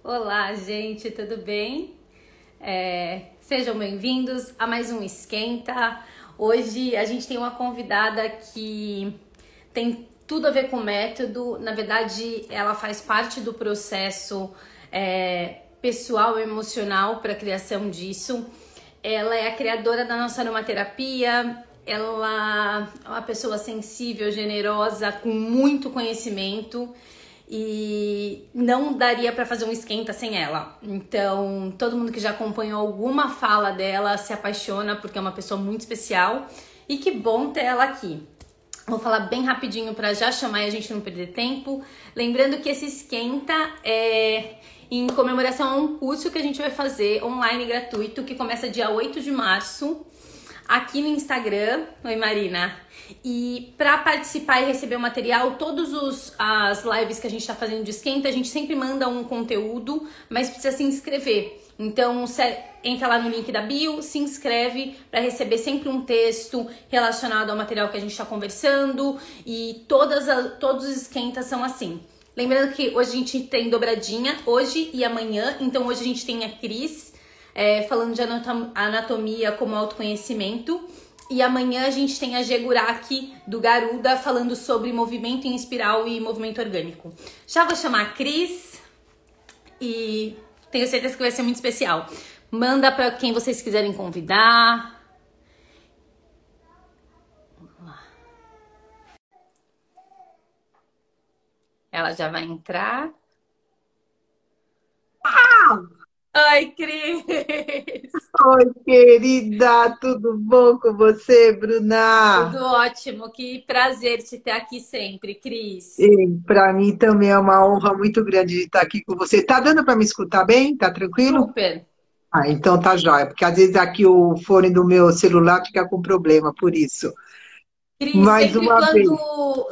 Olá, gente, tudo bem? Sejam bem-vindos a mais um Esquenta. Hoje a gente tem uma convidada que tem tudo a ver com método. Na verdade, ela faz parte do processo pessoal e emocional para a criação disso. Ela é a criadora da nossa aromaterapia. Ela é uma pessoa sensível, generosa, com muito conhecimento. E não daria para fazer um esquenta sem ela. Então, todo mundo que já acompanhou alguma fala dela se apaixona porque é uma pessoa muito especial. E que bom ter ela aqui. Vou falar bem rapidinho para já chamar e a gente não perder tempo. Lembrando que esse esquenta é em comemoração a um curso que a gente vai fazer online gratuito, que começa dia 8 de março, aqui no Instagram. Oi, Marina. E para participar e receber o material, as lives que a gente está fazendo de esquenta, a gente sempre manda um conteúdo, mas precisa se inscrever. Então, entra lá no link da bio, se inscreve para receber sempre um texto relacionado ao material que a gente está conversando. E todos os esquentas são assim. Lembrando que hoje a gente tem dobradinha, hoje e amanhã. Então, hoje a gente tem a Cris falando de anatomia como autoconhecimento. E amanhã a gente tem a Geguraki do Garuda falando sobre movimento em espiral e movimento orgânico. Já vou chamar a Cris e tenho certeza que vai ser muito especial. Manda para quem vocês quiserem convidar. Vamos lá. Ela já vai entrar. Oi, Cris! Oi, querida, tudo bom com você, Bruna? Tudo ótimo, que prazer te ter aqui sempre, Cris. Para mim também é uma honra muito grande de estar aqui com você. Tá dando para me escutar bem? Tá tranquilo? Super! Ah, então tá jóia, porque às vezes aqui o fone do meu celular fica com problema, por isso. Cris, Mais uma vez.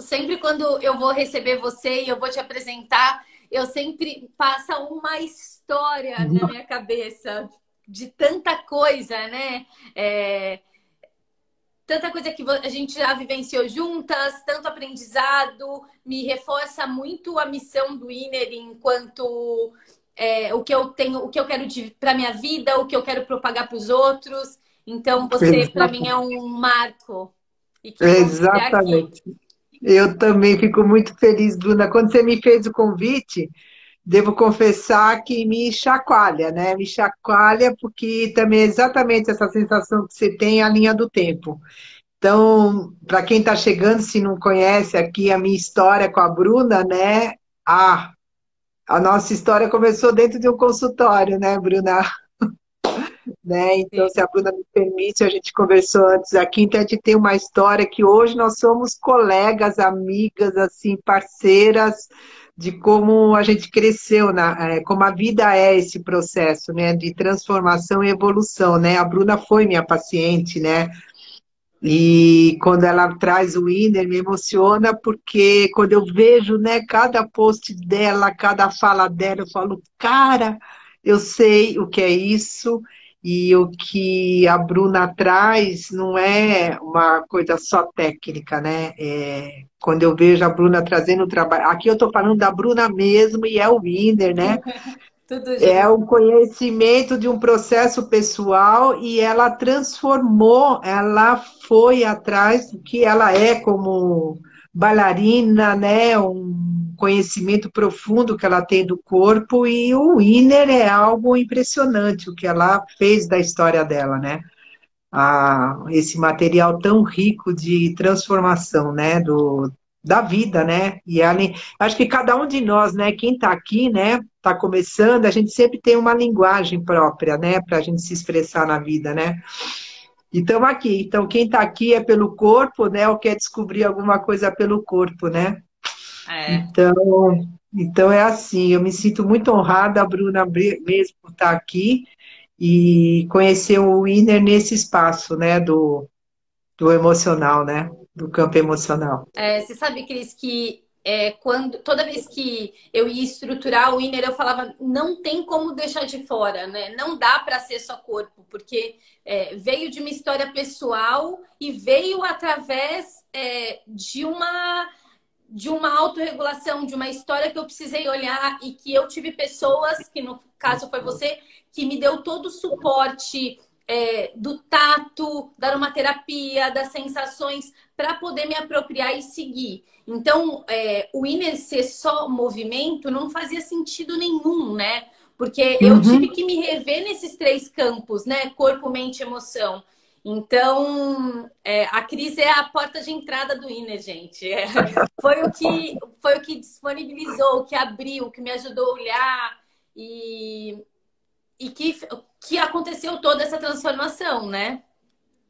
sempre quando eu vou receber você e eu vou te apresentar, eu sempre passa uma história na minha cabeça de tanta coisa, né? Tanta coisa que a gente já vivenciou juntas, tanto aprendizado, me reforça muito a missão do Inner enquanto o que eu tenho, o que eu quero para minha vida, o que eu quero propagar para os outros. Então, você, para mim, é um marco. E que bom te ter aqui. Exatamente. Eu também fico muito feliz, Bruna. Quando você me fez o convite, devo confessar que me chacoalha, né? Me chacoalha porque também é exatamente essa sensação que você tem, a linha do tempo. Então, para quem está chegando, se não conhece aqui a minha história com a Bruna, né? A nossa história começou dentro de um consultório, né, Bruna? Né? Então, se a Bruna me permite, a gente conversou antes aqui, então a gente tem uma história que hoje nós somos colegas, amigas, assim, parceiras de como a gente cresceu, como a vida é esse processo, né, de transformação e evolução, né? A Bruna foi minha paciente, né? E quando ela traz o Inner, me emociona, porque quando eu vejo, né, cada post dela, cada fala dela, eu falo, cara, eu sei o que é isso, e o que a Bruna traz não é uma coisa só técnica, né? Quando eu vejo a Bruna trazendo o trabalho, aqui eu estou falando da Bruna mesmo, e é o Inner, né? Tudo É junto. um conhecimento de um processo pessoal e ela transformou, ela foi atrás do que ela é como bailarina, né? Um conhecimento profundo que ela tem do corpo e o Inner é algo impressionante o que ela fez da história dela, né? Esse material tão rico de transformação, né? Da vida, né? E acho que cada um de nós, né? Quem está aqui, né? Está começando, a gente sempre tem uma linguagem própria, né? Para a gente se expressar na vida, né? E estamos aqui. Então, quem está aqui é pelo corpo, né? Ou quer descobrir alguma coisa pelo corpo, né? É. Então, então é assim. Eu me sinto muito honrada, Bruna, mesmo por estar aqui e conhecer o Inner nesse espaço, né? Do emocional, né? Do campo emocional. Você sabe, Cris, que toda vez que eu ia estruturar o Inner, eu falava, não tem como deixar de fora, né? Não dá para ser só corpo, porque veio de uma história pessoal e veio através de de uma autorregulação, de uma história que eu precisei olhar e que eu tive pessoas, que no caso foi você, que me deu todo o suporte do tato, da aromaterapia, das sensações, para poder me apropriar e seguir. Então, o Inner ser só movimento não fazia sentido nenhum, né? Porque eu tive Uhum. que me rever nesses três campos, né? Corpo, mente e emoção. Então, a Cris é a porta de entrada do Inner, gente. Foi o que disponibilizou, o que abriu, o que me ajudou a olhar e que aconteceu toda essa transformação, né?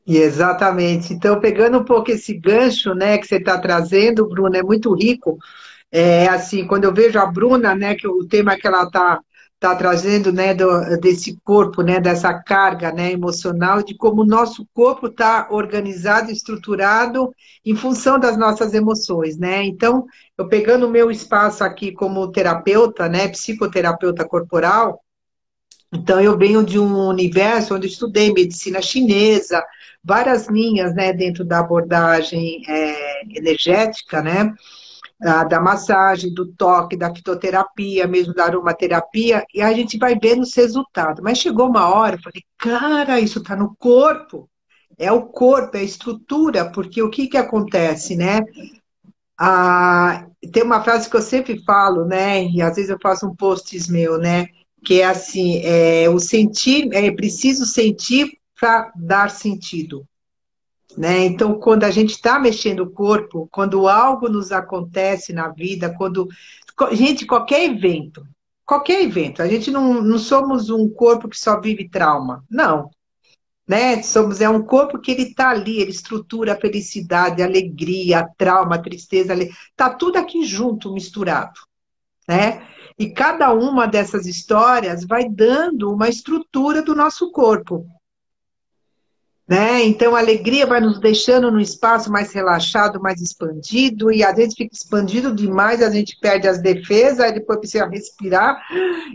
E exatamente. Então, pegando um pouco esse gancho, né, que você está trazendo, Bruna, é muito rico. É assim, quando eu vejo a Bruna, né, que o tema que ela tá trazendo, né, desse corpo, né, dessa carga, né, emocional, de como o nosso corpo está organizado, estruturado em função das nossas emoções, né? Então, eu pegando o meu espaço aqui como terapeuta, né, psicoterapeuta corporal, então eu venho de um universo onde eu estudei medicina chinesa, várias linhas, né, dentro da abordagem energética, né? Da massagem, do toque, da fitoterapia, mesmo da aromaterapia, e a gente vai vendo os resultados. Mas chegou uma hora, eu falei, cara, isso está no corpo. É o corpo, é a estrutura, porque o que que acontece, né? Tem uma frase que eu sempre falo, né? E às vezes eu faço um posts meu, né? Que é assim, o sentir, é preciso sentir para dar sentido, né? Então, quando a gente está mexendo o corpo, quando algo nos acontece na vida, gente, qualquer evento, a gente não somos um corpo que só vive trauma, não, né? É um corpo que ele está ali, ele estrutura a felicidade, a alegria, a trauma, a tristeza, tá tudo aqui junto, misturado, né? E cada uma dessas histórias vai dando uma estrutura do nosso corpo, né? Então, a alegria vai nos deixando num espaço mais relaxado, mais expandido, e às vezes fica expandido demais, a gente perde as defesas, aí depois precisa respirar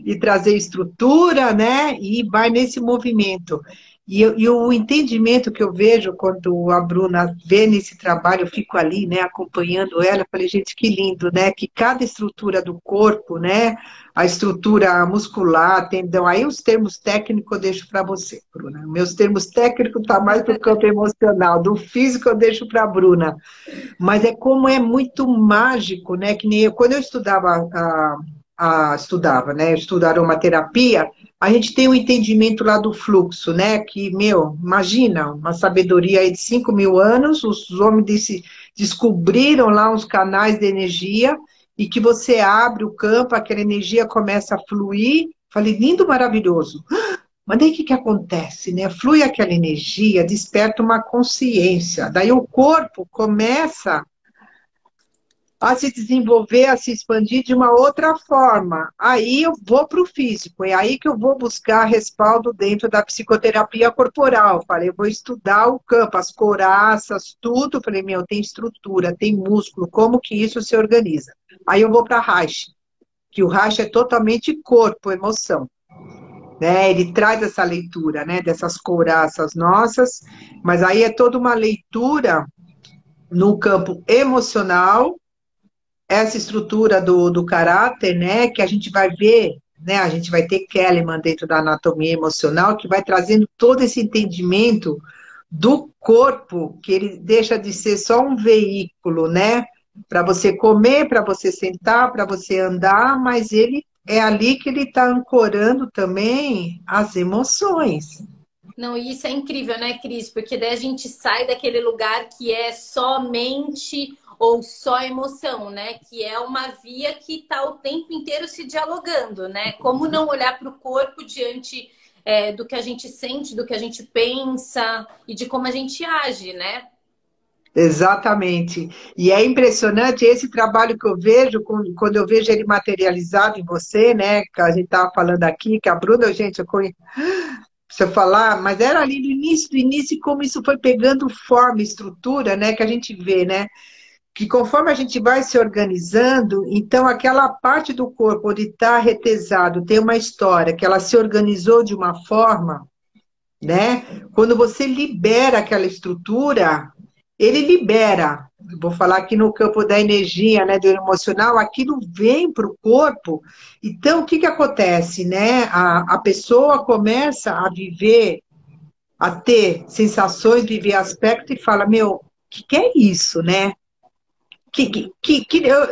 e trazer estrutura, né? E vai nesse movimento. E o entendimento que eu vejo quando a Bruna vê nesse trabalho, eu fico ali, né, acompanhando ela, eu falei, gente, que lindo, né? Que cada estrutura do corpo, né? A estrutura muscular, tendão, aí os termos técnicos eu deixo para você, Bruna. Meus termos técnicos tá mais para o campo emocional, do físico eu deixo para a Bruna. Mas é como é muito mágico, né? Que nem eu, quando eu estudava, né? Eu estudo aromaterapia, a gente tem um entendimento lá do fluxo, né? Que, meu, imagina, uma sabedoria aí de 5.000 anos, os homens descobriram lá uns canais de energia e que você abre o campo, aquela energia começa a fluir. Falei, lindo, maravilhoso. Mas daí o que que acontece, né? Flui aquela energia, desperta uma consciência. Daí o corpo começa a se desenvolver, a se expandir de uma outra forma. Aí eu vou para o físico, é aí que eu vou buscar respaldo dentro da psicoterapia corporal. Falei, eu vou estudar o campo, as coraças, tudo. Falei, meu, tem estrutura, tem músculo, como que isso se organiza? Aí eu vou para Reich, que o Reich é totalmente corpo, emoção. Né? Ele traz essa leitura, né, dessas couraças nossas, mas aí é toda uma leitura no campo emocional, essa estrutura do caráter, né, que a gente vai ver, né, a gente vai ter Kellerman dentro da anatomia emocional, que vai trazendo todo esse entendimento do corpo, que ele deixa de ser só um veículo, né, para você comer, para você sentar, para você andar, mas ele é ali que ele está ancorando também as emoções. Não, e isso é incrível, né, Cris? Porque daí a gente sai daquele lugar que é só mente ou só emoção, né? Que é uma via que está o tempo inteiro se dialogando, né? Como não olhar para o corpo diante do que a gente sente, do que a gente pensa e de como a gente age, né? Exatamente. E é impressionante esse trabalho que eu vejo, quando eu vejo ele materializado em você, né? Que a gente estava falando aqui, que a Bruna, gente, eu conheço, se eu falar, mas era ali no início do início, como isso foi pegando forma, estrutura, né? Que a gente vê, né? Que conforme a gente vai se organizando, então aquela parte do corpo onde está retesado, tem uma história, que ela se organizou de uma forma, né? Quando você libera aquela estrutura, ele libera. vou falar aqui no campo da energia, né, do emocional, aquilo vem para o corpo. Então, o que que acontece, né? A pessoa começa a viver, a ter sensações, viver aspecto e fala, meu, o que é isso, né?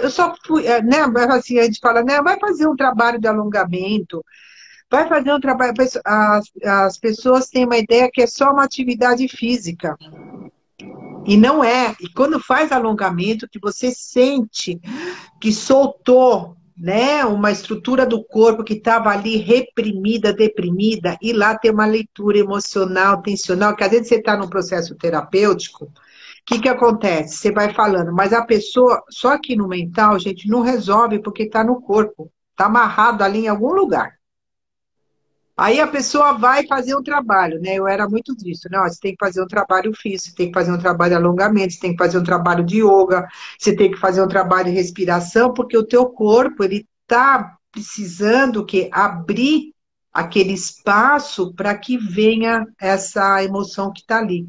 Eu só fui, né? Assim, a gente fala, né? Vai fazer um trabalho de alongamento, vai fazer um trabalho. As pessoas têm uma ideia que é só uma atividade física. E não é. E quando faz alongamento, que você sente que soltou, né, uma estrutura do corpo que estava ali reprimida, deprimida, e lá tem uma leitura emocional, tensional, que às vezes você está num processo terapêutico, o que que acontece? Você vai falando, mas a pessoa, só que no mental, gente, não resolve porque está no corpo, está amarrado ali em algum lugar. Aí a pessoa vai fazer um trabalho, né? Eu era muito disso, né? Ó, você tem que fazer um trabalho físico, você tem que fazer um trabalho de alongamento, você tem que fazer um trabalho de yoga, você tem que fazer um trabalho de respiração, porque o teu corpo, ele tá precisando que abrir aquele espaço para que venha essa emoção que está ali.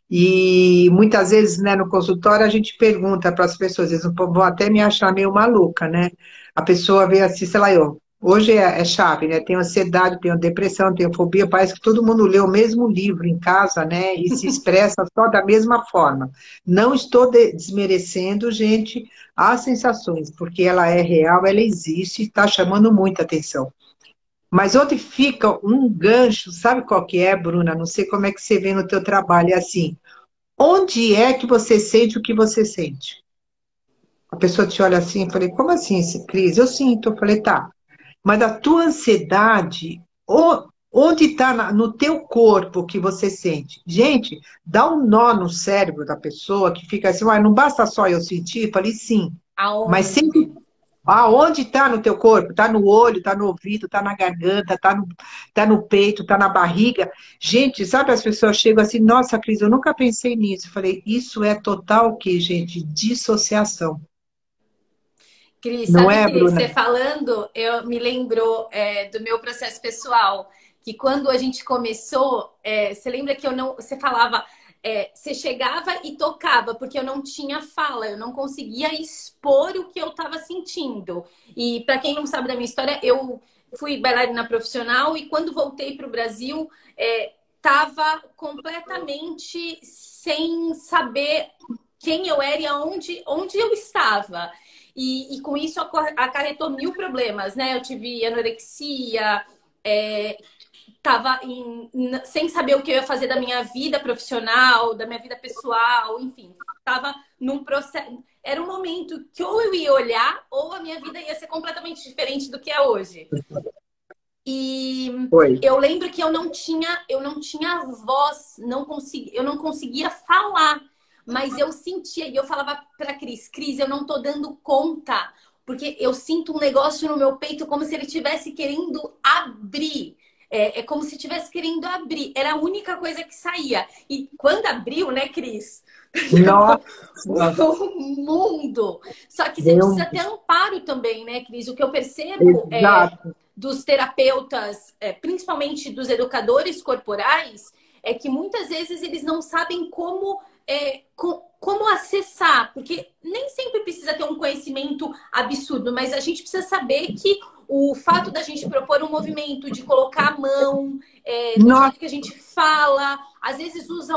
E muitas vezes, né, no consultório, a gente pergunta para as pessoas, eles vão até me achar meio maluca, né? A pessoa vê assim, sei lá, eu. Hoje é chave, né? Tenho ansiedade, tenho depressão, tenho fobia. Parece que todo mundo lê o mesmo livro em casa, né? E se expressa só da mesma forma. Não estou desmerecendo, gente, as sensações, porque ela é real, ela existe e está chamando muita atenção. Mas onde fica um gancho, sabe qual que é, Bruna? Não sei como é que você vê no teu trabalho, é assim. Onde é que você sente o que você sente? A pessoa te olha assim, eu falei, como assim, Cris? Eu sinto. Eu falei, tá. Mas a tua ansiedade, onde está no teu corpo que você sente? Gente, dá um nó no cérebro da pessoa que fica assim, não basta só eu sentir? Eu falei, sim. Mas sempre. Aonde? Aonde está no teu corpo? Está no olho, está no ouvido, está na garganta, tá no peito, está na barriga. Gente, sabe, as pessoas chegam assim, nossa, Cris, eu nunca pensei nisso. Eu falei, isso é total o quê, gente? Dissociação. Cris, Não sabe é, que Bruna? você falando, eu me lembrou do meu processo pessoal, que quando a gente começou, você lembra que eu não, você falava, você chegava e tocava, porque eu não tinha fala, eu não conseguia expor o que eu estava sentindo. E para quem não sabe da minha história, eu fui bailarina profissional e quando voltei para o Brasil, estava completamente sem saber quem eu era e onde eu estava. E com isso acarretou mil problemas, né? Eu tive anorexia, tava sem saber o que eu ia fazer da minha vida profissional, da minha vida pessoal, enfim, tava num processo. Era um momento que ou eu ia olhar, ou a minha vida ia ser completamente diferente do que é hoje. E Foi. eu lembro que eu não tinha voz, eu não conseguia falar, mas eu sentia, e eu falava pra Cris, eu não tô dando conta, porque eu sinto um negócio no meu peito como se ele estivesse querendo abrir. É como se estivesse querendo abrir. Era a única coisa que saía. E quando abriu, né, Cris? Nossa, O mundo. Só que você precisa Deus. ter amparo também, né, Cris? O que eu percebo Exato. dos terapeutas, principalmente dos educadores corporais, é que muitas vezes eles não sabem como acessar, porque nem sempre precisa ter um conhecimento absurdo, mas a gente precisa saber que o fato da gente propor um movimento, de colocar a mão, do Nossa, jeito que a gente fala, às vezes usa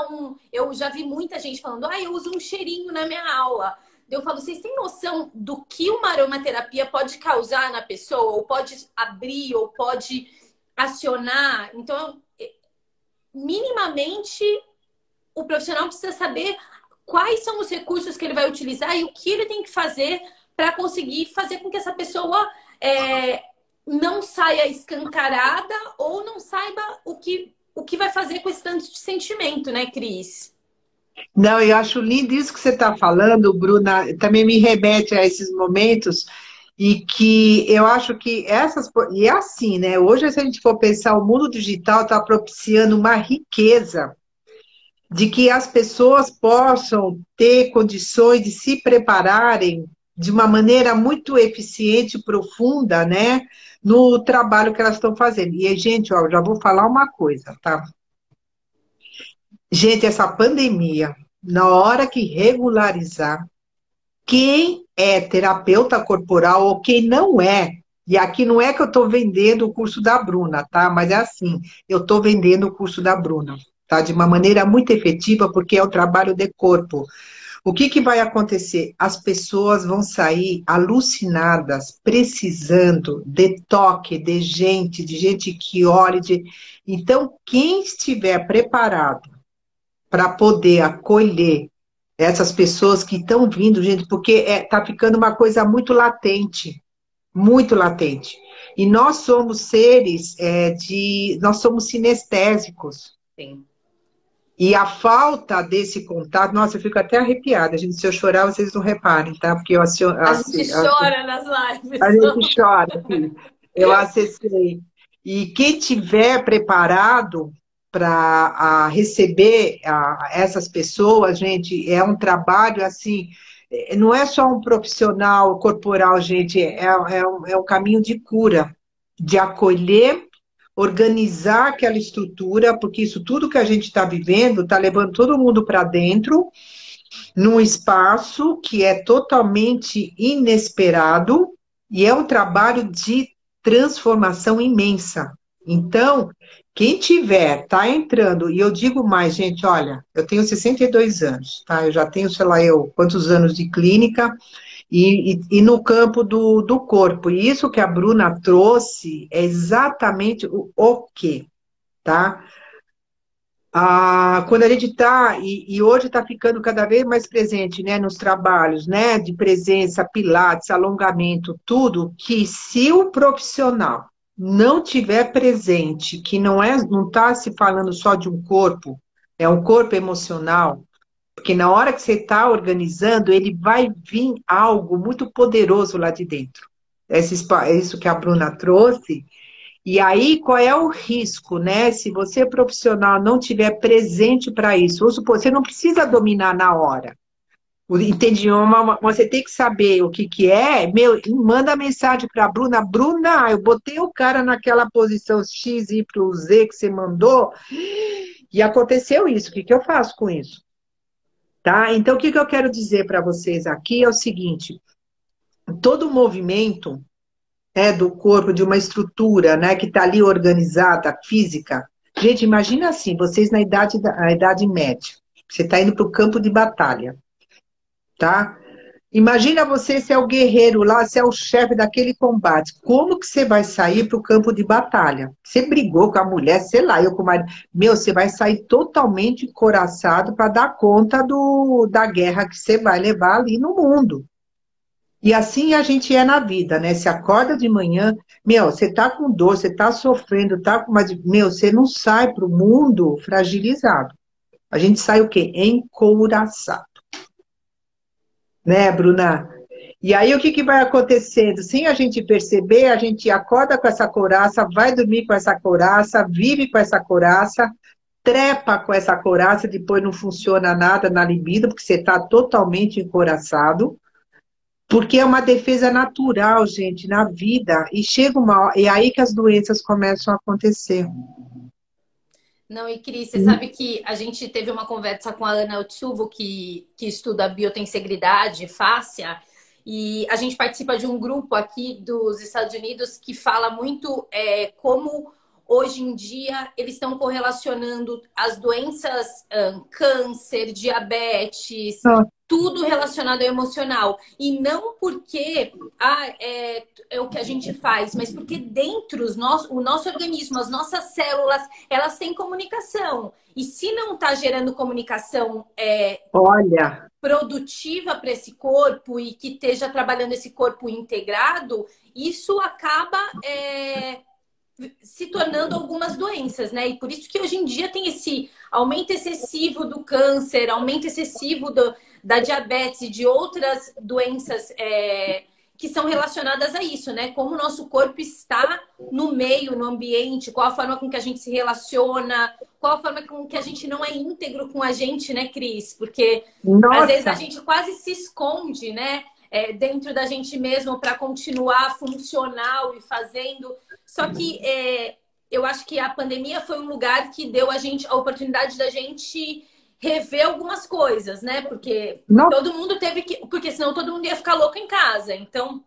eu já vi muita gente falando, eu uso um cheirinho na minha aula. Eu falo, vocês têm noção do que uma aromaterapia pode causar na pessoa? Ou pode abrir, ou pode acionar? Então, minimamente, o profissional precisa saber quais são os recursos que ele vai utilizar e o que ele tem que fazer para conseguir fazer com que essa pessoa não saia escancarada ou não saiba o que vai fazer com esse tanto de sentimento, né, Cris? não, eu acho lindo isso que você está falando, Bruna. Também me remete a esses momentos e que eu acho que e é assim, né? Hoje, se a gente for pensar, o mundo digital está propiciando uma riqueza de que as pessoas possam ter condições de se prepararem de uma maneira muito eficiente e profunda, né? No trabalho que elas estão fazendo. E, gente, ó, já vou falar uma coisa, tá? Gente, essa pandemia. na hora que regularizar, quem é terapeuta corporal ou quem não é, e aqui não é que eu estou vendendo o curso da Bruna, tá? Mas é assim, eu estou vendendo o curso da Bruna, tá? De uma maneira muito efetiva, porque é o trabalho de corpo. O que que vai acontecer? As pessoas vão sair alucinadas, precisando de toque, de gente que ore. Então, quem estiver preparado para poder acolher essas pessoas que estão vindo, gente, porque está ficando uma coisa muito latente, muito latente. E nós somos seres nós somos sinestésicos. Sim. E a falta desse contato, nossa, eu fico até arrepiada, gente. Se eu chorar, vocês não reparem, tá? Porque A gente chora nas a lives. gente chora, filho. Eu acessei. E quem tiver preparado para receber essas pessoas, gente, é um trabalho assim, não é só um profissional corporal, gente, é um caminho de cura, de acolher, organizar aquela estrutura, porque isso tudo que a gente está vivendo está levando todo mundo para dentro, num espaço que é totalmente inesperado e é um trabalho de transformação imensa. Então, quem tiver, tá entrando, e eu digo mais, gente, olha, eu tenho 62 anos, tá? Eu já tenho, sei lá, quantos anos de clínica e no campo do corpo. E isso que a Bruna trouxe é exatamente o quê, tá? Quando a gente está, e hoje está ficando cada vez mais presente, né, nos trabalhos, né, de presença, pilates, alongamento, tudo, que se o profissional não tiver presente, que não está se falando só de um corpo, é um corpo emocional, porque na hora que você está organizando, ele vai vir algo muito poderoso lá de dentro. É isso que a Bruna trouxe, e aí, qual é o risco, né? Se você profissional não tiver presente para isso, vamos supor, você não precisa dominar na hora. Entendi, você tem que saber o que que é, meu, e manda mensagem para a Bruna, Bruna, eu botei o cara naquela posição X, Y, Z que você mandou, e aconteceu isso, o que que eu faço com isso? Tá? Então, o que que eu quero dizer para vocês aqui é o seguinte, todo movimento do corpo, de uma estrutura, né, que está ali organizada, física. Gente, imagina assim, vocês na idade média, você está indo para o campo de batalha, tá? Imagina você se é o guerreiro lá, se é o chefe daquele combate. Como que você vai sair para o campo de batalha? Você brigou com a mulher, sei lá, eu com o marido. Meu, você vai sair totalmente encouraçado para dar conta da guerra que você vai levar ali no mundo. E assim a gente é na vida, né? Se acorda de manhã, meu, você tá com dor, você tá sofrendo, mas, meu, você não sai para o mundo fragilizado. A gente sai o quê? Encouraçado. Né, Bruna? E aí o que que vai acontecendo? Sem a gente perceber, a gente acorda com essa couraça, vai dormir com essa couraça, vive com essa couraça, trepa com essa couraça, depois não funciona nada na libido, porque você está totalmente encouraçado. Porque é uma defesa natural, gente, na vida. E chega e é aí que as doenças começam a acontecer. Não, e Cris, você sabe que a gente teve uma conversa com a Ana Otsuvo, que estuda biotensegridade, fáscia, e a gente participa de um grupo aqui dos Estados Unidos que fala muito como hoje em dia eles estão correlacionando as doenças, câncer, diabetes, tudo relacionado ao emocional. E não porque é o que a gente faz, mas porque dentro o nosso organismo, as nossas células, elas têm comunicação. E se não está gerando comunicação Olha, produtiva para esse corpo e que esteja trabalhando esse corpo integrado, isso acaba se tornando algumas doenças, né? E por isso que hoje em dia tem esse aumento excessivo do câncer, aumento excessivo da diabetes e de outras doenças que são relacionadas a isso, né? Como o nosso corpo está no meio, no ambiente, qual a forma com que a gente se relaciona, qual a forma com que a gente não é íntegro com a gente, né, Cris? Porque às vezes a gente quase se esconde, né? Dentro da gente mesmo para continuar funcional e fazendo. Só que eu acho que a pandemia foi um lugar que deu a gente a oportunidade da gente rever algumas coisas, né? Porque Não. todo mundo teve que. Porque senão todo mundo ia ficar louco em casa. Então,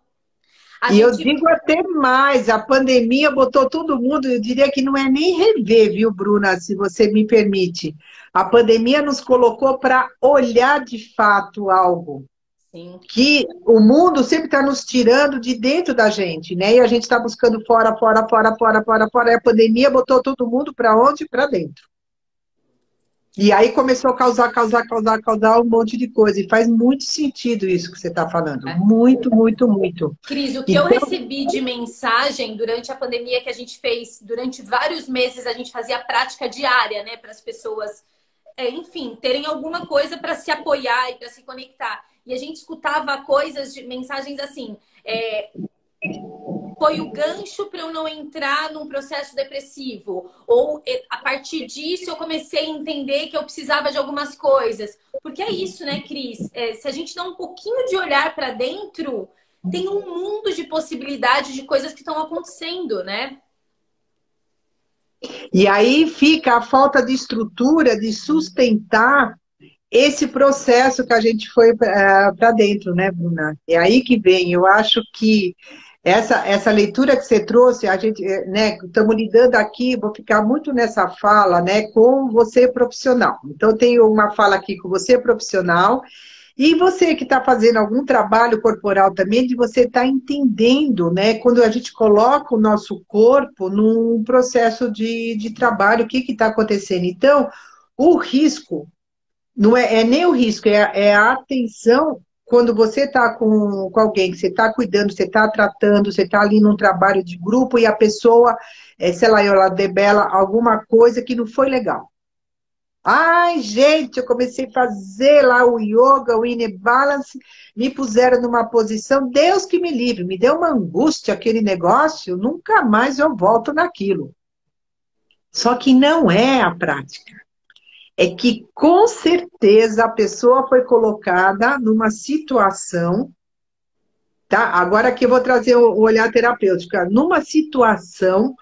a E eu gente. digo até mais, a pandemia botou todo mundo, eu diria que não é nem rever, viu, Bruna, se você me permite. A pandemia nos colocou para olhar de fato algo Sim. que o mundo sempre está nos tirando de dentro da gente, né? E a gente está buscando fora, fora, fora, fora, fora, fora. E a pandemia botou todo mundo para onde? Para dentro. E aí começou a causar um monte de coisa. E faz muito sentido isso que você está falando. É. Muito, muito, muito. Cris, o que eu Então, recebi de mensagem durante a pandemia que a gente fez, durante vários meses, a gente fazia prática diária, né, para as pessoas, enfim, terem alguma coisa para se apoiar e para se conectar. E a gente escutava coisas, de mensagens assim, foi o gancho para eu não entrar num processo depressivo. Ou a partir disso eu comecei a entender que eu precisava de algumas coisas. Porque é isso, né, Cris? Se a gente dá um pouquinho de olhar para dentro, tem um mundo de possibilidades de coisas que estão acontecendo, né? e aí fica a falta de estrutura de sustentar esse processo que a gente foi para dentro, né, Bruna? É aí que vem. Eu acho que essa leitura que você trouxe, a gente, né, estamos lidando aqui, vou ficar muito nessa fala, né, com você profissional. Então, eu tenho uma fala aqui com você profissional, e você que está fazendo algum trabalho corporal também, de você estar entendendo, né, quando a gente coloca o nosso corpo num processo de trabalho, o que está acontecendo. Então, o risco não é nem o risco, é a atenção quando você está com alguém que você está cuidando, você está tratando, você está ali num trabalho de grupo e a pessoa, sei lá, ela debela alguma coisa que não foi legal. Ai, gente, eu comecei a fazer lá o yoga, o inner balance, me puseram numa posição, Deus que me livre, me deu uma angústia aquele negócio, nunca mais eu volto naquilo. Só que não é a prática. É que, com certeza, a pessoa foi colocada numa situação, tá? Agora aqui eu vou trazer o olhar terapêutico, numa situação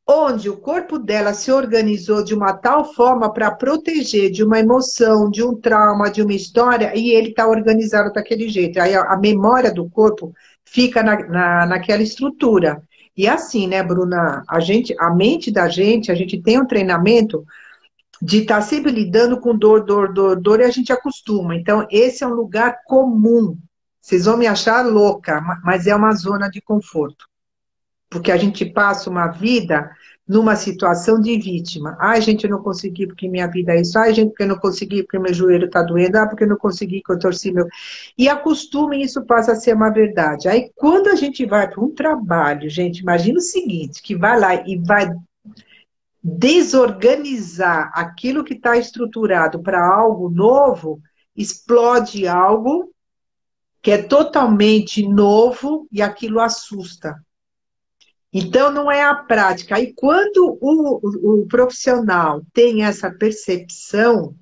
onde o corpo dela se organizou de uma tal forma para proteger de uma emoção, de um trauma, de uma história, e ele está organizado daquele jeito. Aí a memória do corpo fica naquela estrutura. E assim, né, Bruna, a mente da gente, a gente tem um treinamento de estar sempre lidando com dor, dor, dor, dor, e a gente acostuma. Então, esse é um lugar comum. Vocês vão me achar louca, mas é uma zona de conforto. Porque a gente passa uma vida numa situação de vítima. Ai, gente, eu não consegui porque minha vida é isso. Ai, gente, porque eu não consegui porque meu joelho está doendo. Ah, porque eu não consegui que eu torci meu... E acostume, e isso passa a ser uma verdade. Aí, quando a gente vai para um trabalho, gente, imagina o seguinte, que vai lá e vai desorganizar aquilo que está estruturado para algo novo, explode algo que é totalmente novo e aquilo assusta. Então, não é a prática. Aí, quando o profissional tem essa percepção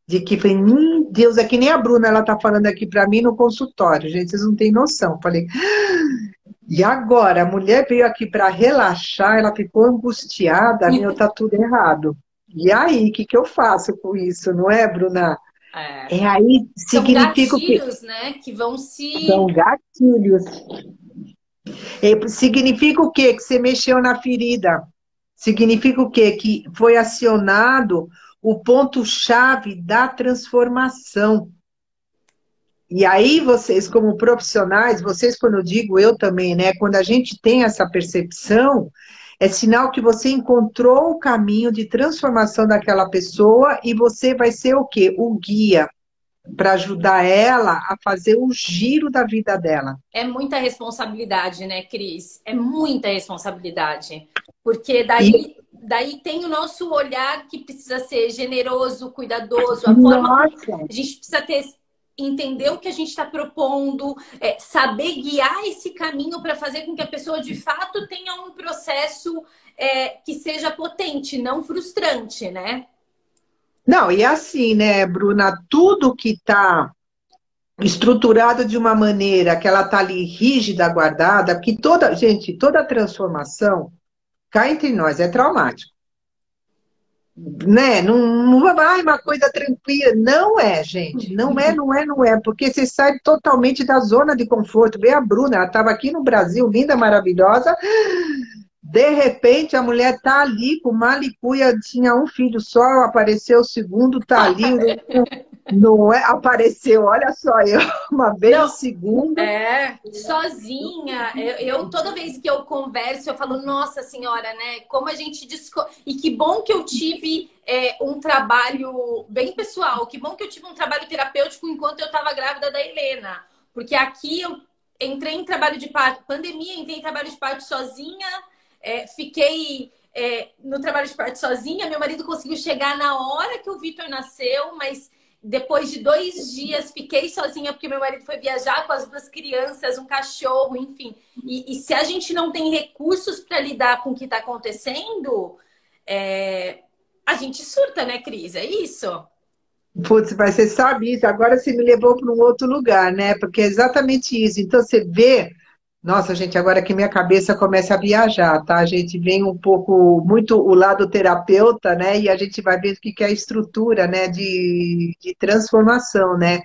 de que, Deus, é que nem a Bruna, ela está falando aqui para mim no consultório, gente, vocês não têm noção. Falei, e agora? A mulher veio aqui para relaxar, ela ficou angustiada, meu, tá tudo errado. E aí, o que eu faço com isso, não é, Bruna? É. É aí, São significa o quê? gatilhos, né, que vão se. São gatilhos. Significa o quê? Que você mexeu na ferida. Significa o quê? Que foi acionado o ponto-chave da transformação. E aí, vocês, como profissionais, vocês, quando eu digo eu também, né? Quando a gente tem essa percepção, é sinal que você encontrou o caminho de transformação daquela pessoa e você vai ser o quê? O guia para ajudar ela a fazer o giro da vida dela. É muita responsabilidade, né, Cris? É muita responsabilidade. Porque E, daí tem o nosso olhar que precisa ser generoso, cuidadoso, a forma como nossa, a gente precisa entender o que a gente está propondo, saber guiar esse caminho para fazer com que a pessoa de fato tenha um processo que seja potente, não frustrante, né? não, e assim, né, Bruna, tudo que está estruturado de uma maneira que ela está ali rígida, guardada, porque gente, toda transformação, cá entre nós, é traumático. né? Não, não vai uma coisa tranquila. Não é, gente. Não é, não é, não é. Porque você sai totalmente da zona de conforto. Vê a Bruna, ela estava aqui no Brasil, linda, maravilhosa. De repente, a mulher tá ali com malicuia, tinha um filho só, apareceu o segundo, tá ali. Não é, apareceu, olha só, eu, uma vez o Não, segundo. sozinha, toda vez que eu converso, eu falo, nossa senhora, né? Como a gente e que bom que eu tive um trabalho bem pessoal, que bom que eu tive um trabalho terapêutico enquanto eu estava grávida da Helena. Porque aqui eu entrei em trabalho de parto, pandemia, entrei em trabalho de parto sozinha, fiquei no trabalho de parto sozinha. Meu marido conseguiu chegar na hora que o Vitor nasceu, mas depois de 2 dias, fiquei sozinha porque meu marido foi viajar com as 2 crianças, um cachorro, enfim. E se a gente não tem recursos para lidar com o que está acontecendo, a gente surta, né, Cris? É isso? Putz, mas você sabe isso, agora você me levou para um outro lugar, né? Porque é exatamente isso. Então você vê, nossa, gente, agora que minha cabeça começa a viajar, tá? A gente vem um pouco, muito o lado terapeuta, né? E a gente vai ver o que que é a estrutura, né? De transformação, né?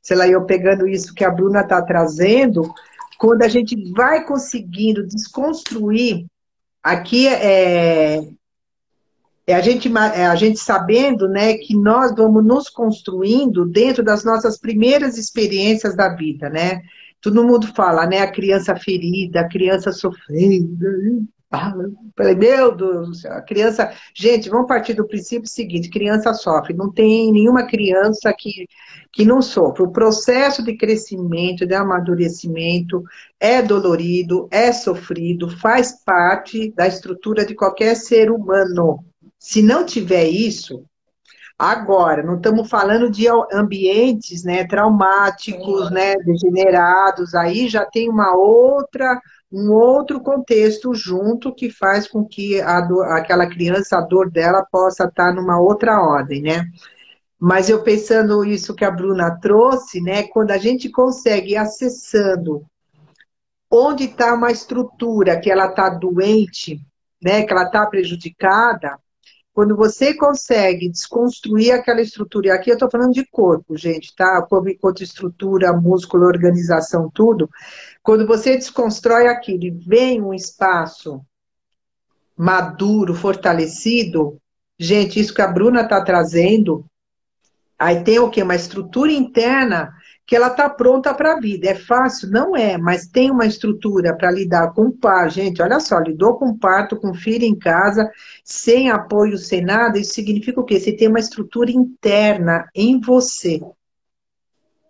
Sei lá, eu pegando isso que a Bruna está trazendo, quando a gente vai conseguindo desconstruir, aqui a gente sabendo, né, que nós vamos nos construindo dentro das nossas primeiras experiências da vida, né? Todo mundo fala, né? A criança ferida, a criança sofrendo. Falei, meu Deus do céu, a criança. Gente, vamos partir do princípio seguinte: criança sofre. Não tem nenhuma criança que não sofre. O processo de crescimento, de amadurecimento é dolorido, é sofrido, faz parte da estrutura de qualquer ser humano. Se não tiver isso, agora, não estamos falando de ambientes, né, Sim, traumáticos, né, lógico. degenerados, aí já tem um outro contexto junto que faz com que aquela criança, a dor dela possa estar numa outra ordem, né? Mas eu pensando isso que a Bruna trouxe, né, quando a gente consegue ir acessando onde está uma estrutura que ela está doente, né, que ela está prejudicada, quando você consegue desconstruir aquela estrutura, e aqui eu estou falando de corpo, gente, tá? Corpo enquanto estrutura, músculo, organização, tudo. Quando você desconstrói aquilo e vem um espaço maduro, fortalecido, gente, isso que a Bruna está trazendo, aí tem o quê? Uma estrutura interna que ela está pronta para a vida. É fácil? Não é, mas tem uma estrutura para lidar com o parto. Gente, olha só, lidou com parto, com filho em casa, sem apoio, sem nada, isso significa o quê? Você tem uma estrutura interna em você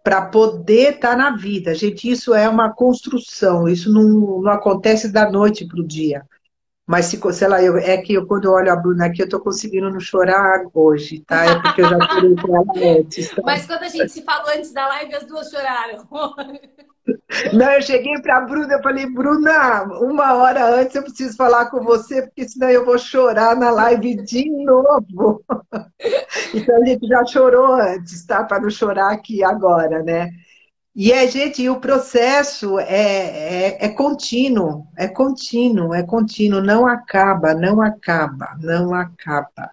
para poder estar na vida. Gente, isso é uma construção, isso não acontece da noite para o dia. Mas, se, sei lá, quando eu olho a Bruna aqui, eu estou conseguindo não chorar hoje, tá? É porque eu já chorei com ela antes, tá? Mas quando a gente se falou antes da live, as duas choraram. Não, eu cheguei para a Bruna, eu falei, Bruna, uma hora antes eu preciso falar com você, porque senão eu vou chorar na live de novo. Então a gente já chorou antes, tá? Para não chorar aqui agora, né? Gente, o processo é contínuo, é contínuo, é contínuo, não acaba, não acaba, não acaba.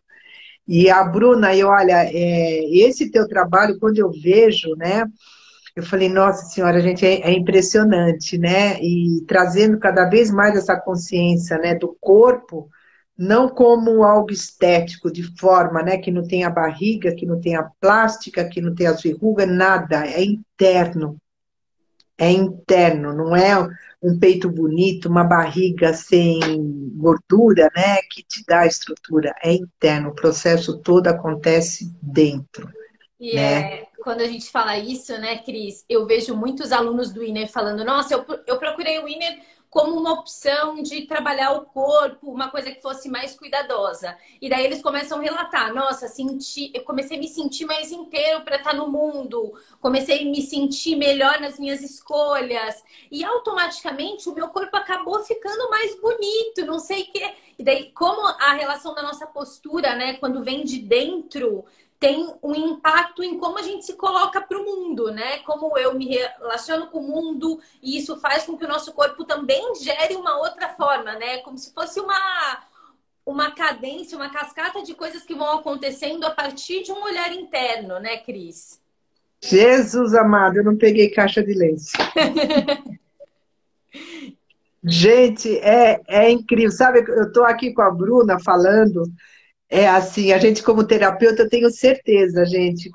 E a Bruna, e olha, esse teu trabalho, quando eu vejo, né? Eu falei, nossa senhora, gente, é impressionante, né? E trazendo cada vez mais essa consciência, né, do corpo, não como algo estético, de forma, né, que não tem a barriga, que não tem a plástica, que não tem as verrugas, nada, é interno, não é um peito bonito, uma barriga sem gordura, né, que te dá a estrutura, é interno, o processo todo acontece dentro, E né? quando a gente fala isso, né, Cris, eu vejo muitos alunos do Inner falando: nossa, eu procurei o Inner como uma opção de trabalhar o corpo, uma coisa que fosse mais cuidadosa. E daí eles começam a relatar: nossa, eu comecei a me sentir mais inteiro para estar no mundo, comecei a me sentir melhor nas minhas escolhas. E automaticamente o meu corpo acabou ficando mais bonito, não sei o quê. E daí, como a relação da nossa postura, né, quando vem de dentro, tem um impacto em como a gente se coloca para o mundo, né? Como eu me relaciono com o mundo, e isso faz com que o nosso corpo também gere uma outra forma, né? Como se fosse uma cadência, uma cascata de coisas que vão acontecendo a partir de um olhar interno, né, Cris? Jesus amado, eu não peguei caixa de lenço. Gente, é incrível. Sabe, eu estou aqui com a Bruna falando, é assim, a gente como terapeuta, eu tenho certeza, gente,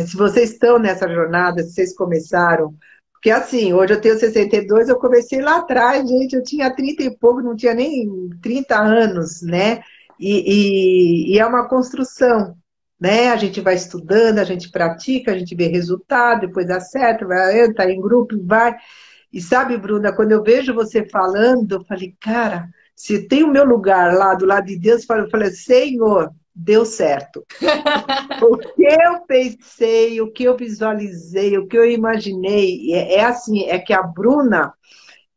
se vocês estão nessa jornada, se vocês começaram, porque assim, hoje eu tenho 62, eu comecei lá atrás, gente, eu tinha 30 e pouco, não tinha nem 30 anos, né? E é uma construção, né? A gente vai estudando, a gente pratica, a gente vê resultado, depois acerta, vai, entra em grupo, vai. E sabe, Bruna, quando eu vejo você falando, eu falei, cara, se tem o meu lugar lá do lado de Deus, eu falei, Senhor, deu certo. O que eu pensei, o que eu visualizei, o que eu imaginei, é assim, é que a Bruna,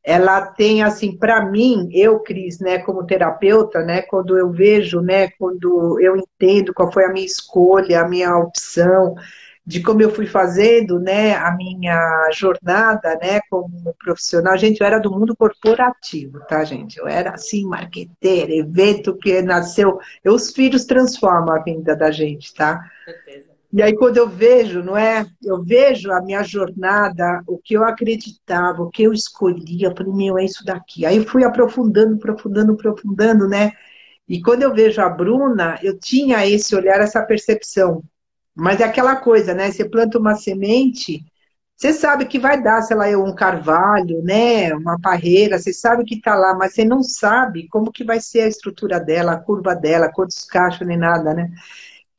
ela tem assim, para mim, eu, Cris, né, como terapeuta, né, quando eu vejo, né, quando eu entendo qual foi a minha escolha, a minha opção, de como eu fui fazendo, né, a minha jornada, né, como profissional. Gente, eu era do mundo corporativo, tá, gente? Eu era, assim, marqueteira, evento que nasceu... Os filhos transformam a vida da gente, tá? Certeza. E aí, quando eu vejo, não é? Eu vejo a minha jornada, o que eu acreditava, o que eu escolhia, eu falei, meu, é isso daqui. Aí fui aprofundando, aprofundando, aprofundando, né? E quando eu vejo a Bruna, eu tinha esse olhar, essa percepção. Mas é aquela coisa, né? Você planta uma semente, você sabe que vai dar, sei lá, um carvalho, né? Uma parreira, você sabe que tá lá, mas você não sabe como que vai ser a estrutura dela, a curva dela, quantos cachos, nem nada, né?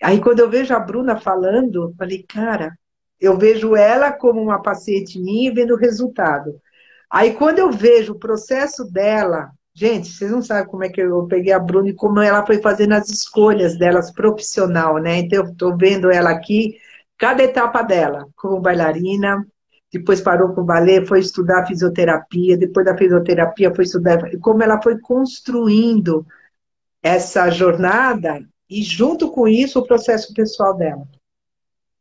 Aí quando eu vejo a Bruna falando, eu falei, cara, eu vejo ela como uma paciente minha e vendo o resultado. Aí quando eu vejo o processo dela, gente, vocês não sabem como é que eu peguei a Bruna e como ela foi fazendo as escolhas delas profissional, né? Então eu estou vendo ela aqui, cada etapa dela, como bailarina, depois parou com o balé, foi estudar fisioterapia, depois da fisioterapia foi estudar, como ela foi construindo essa jornada e junto com isso o processo pessoal dela.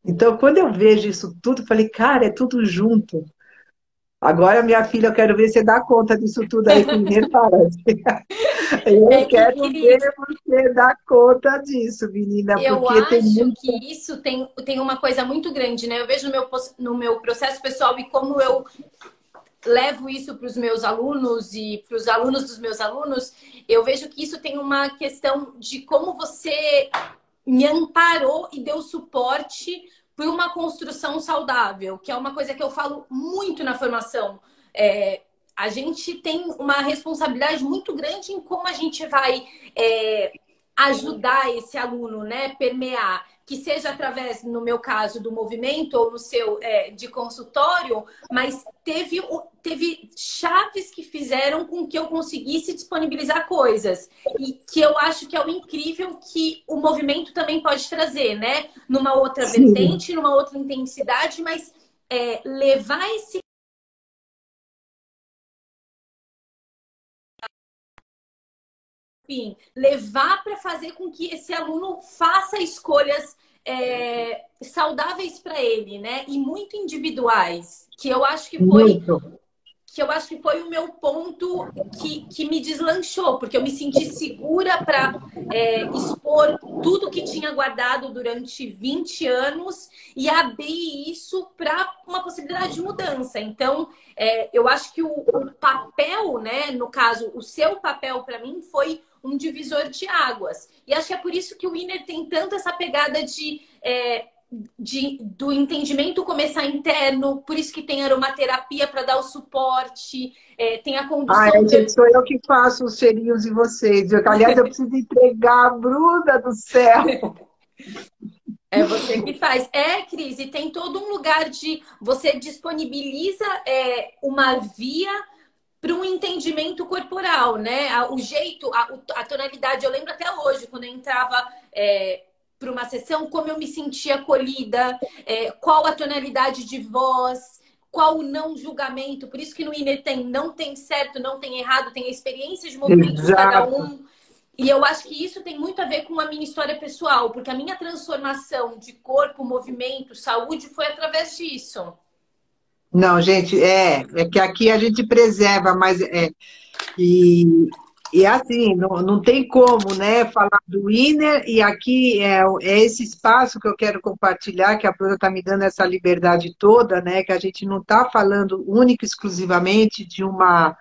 Então, quando eu vejo isso tudo, eu falei, cara, é tudo junto. Agora, minha filha, eu quero ver você dar conta disso tudo aí que o Mineiro parece. É Eu que, quero ver Cris, você dar conta disso, menina, eu porque tem acho muito. que isso tem uma coisa muito grande, né? Eu vejo no meu processo pessoal e como eu levo isso para os meus alunos e para os alunos dos meus alunos, eu vejo que isso tem uma questão de como você me amparou e deu suporte para uma construção saudável, que é uma coisa que eu falo muito na formação. A gente tem uma responsabilidade muito grande em como a gente vai ajudar esse aluno, né, permear, que seja através, no meu caso, do movimento ou no seu de consultório, mas teve chaves que fizeram com que eu conseguisse disponibilizar coisas. E que eu acho que é o incrível que o movimento também pode trazer, né? Numa outra Sim. vertente, numa outra intensidade, mas levar esse enfim, levar para fazer com que esse aluno faça escolhas saudáveis para ele, né? E muito individuais, Muito. que eu acho que foi o meu ponto que me deslanchou, porque eu me senti segura para expor tudo que tinha guardado durante 20 anos e abrir isso para uma possibilidade de mudança. Então, eu acho que o papel, né, no caso, o seu papel para mim foi um divisor de águas. E acho que é por isso que o Inner tem tanto essa pegada do entendimento começar interno, por isso que tem aromaterapia para dar o suporte, tem a condução. Gente, sou eu que faço os cheirinhos de vocês. Aliás, eu preciso entregar a Bruna do céu. É você que faz. Cris, e tem todo um lugar de... Você disponibiliza uma via para um entendimento corporal, né? O jeito, a tonalidade. Eu lembro até hoje, quando eu entrava para uma sessão, como eu me sentia acolhida, qual a tonalidade de voz, qual o não julgamento. Por isso que no Inner não tem certo, não tem errado, tem a experiência de movimento de cada Exato. um. E eu acho que isso tem muito a ver com a minha história pessoal, porque a minha transformação de corpo, movimento, saúde foi através disso. Não, gente, é que aqui a gente preserva, mas e E assim, não tem como, né, falar do Inner, e aqui é esse espaço que eu quero compartilhar, que a Bruna está me dando essa liberdade toda, né, que a gente não está falando única e exclusivamente de uma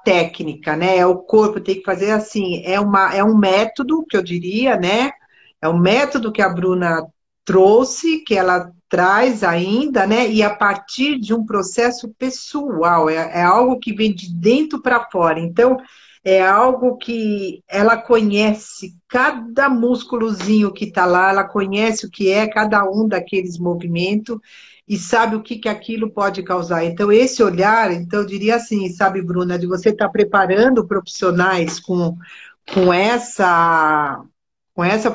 técnica, né, é o corpo tem que fazer assim, é um método, que eu diria, né, é um método que a Bruna trouxe, que ela traz ainda, né, e a partir de um processo pessoal, é algo que vem de dentro para fora, então é algo que ela conhece cada músculozinho que está lá, ela conhece o que é cada um daqueles movimentos e sabe o que, que aquilo pode causar. Então, esse olhar, então, eu diria assim, sabe, Bruna, de você estar preparando profissionais com com essa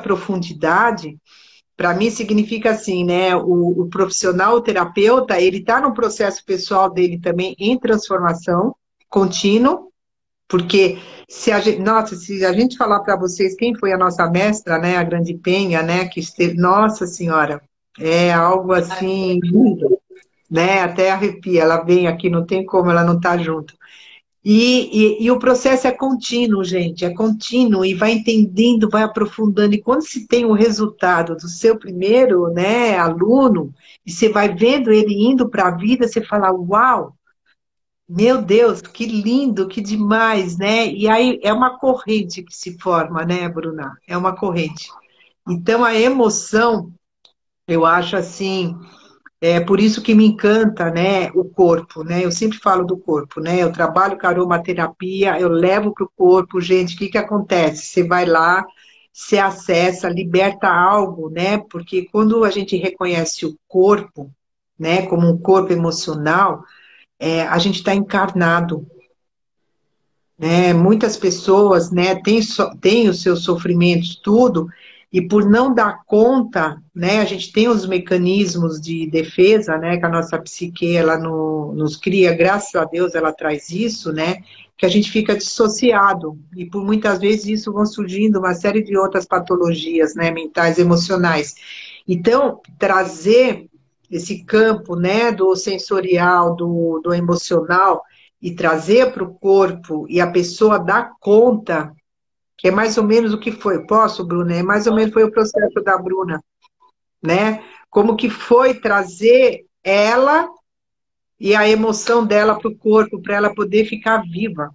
profundidade, para mim significa assim, né? O profissional, o terapeuta, ele está no processo pessoal dele também em transformação contínuo, porque se a gente, nossa, se a gente falar para vocês quem foi a nossa mestra, né, a Grande Penha, né, que esteve, nossa senhora, é algo assim, lindo, né, até arrepia, ela vem aqui, não tem como ela não estar junto. E o processo é contínuo, gente, é contínuo, e vai entendendo, vai aprofundando, e quando se tem o resultado do seu primeiro, né, aluno, e você vai vendo ele indo para a vida, você fala, uau, meu Deus, que lindo, que demais, né? E aí é uma corrente que se forma, né, Bruna? É uma corrente. Então a emoção, eu acho assim, é por isso que me encanta, né, o corpo, né? Eu sempre falo do corpo, né? Eu trabalho com aromaterapia, eu levo para o corpo, gente, o que que acontece? Você vai lá, você acessa, liberta algo, né? Porque quando a gente reconhece o corpo, né, como um corpo emocional, a gente está encarnado, né? Muitas pessoas, né, têm os seus sofrimentos, tudo, e por não dar conta, né, a gente tem os mecanismos de defesa, né, que a nossa psique, ela nos cria, graças a Deus ela traz isso, né, que a gente fica dissociado, e por muitas vezes isso vão surgindo uma série de outras patologias, né, mentais, emocionais. Então, trazer esse campo, né, do sensorial, do emocional, e trazer para o corpo e a pessoa dar conta, que é mais ou menos o que foi. Posso, Bruna? É mais ou menos foi o processo da Bruna, né? Como que foi trazer ela e a emoção dela para o corpo, para ela poder ficar viva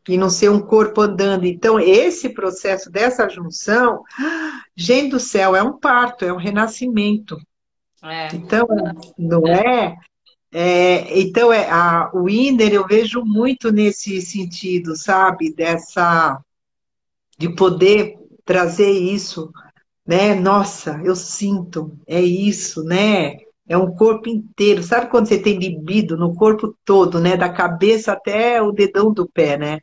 e não ser um corpo andando. Então, esse processo dessa junção, gente do céu, é um parto, é um renascimento. É. Então, não é? Então, o Inner eu vejo muito nesse sentido, sabe? De poder trazer isso, né? Nossa, eu sinto, é isso, né? É um corpo inteiro. Sabe quando você tem libido no corpo todo, né? Da cabeça até o dedão do pé, né?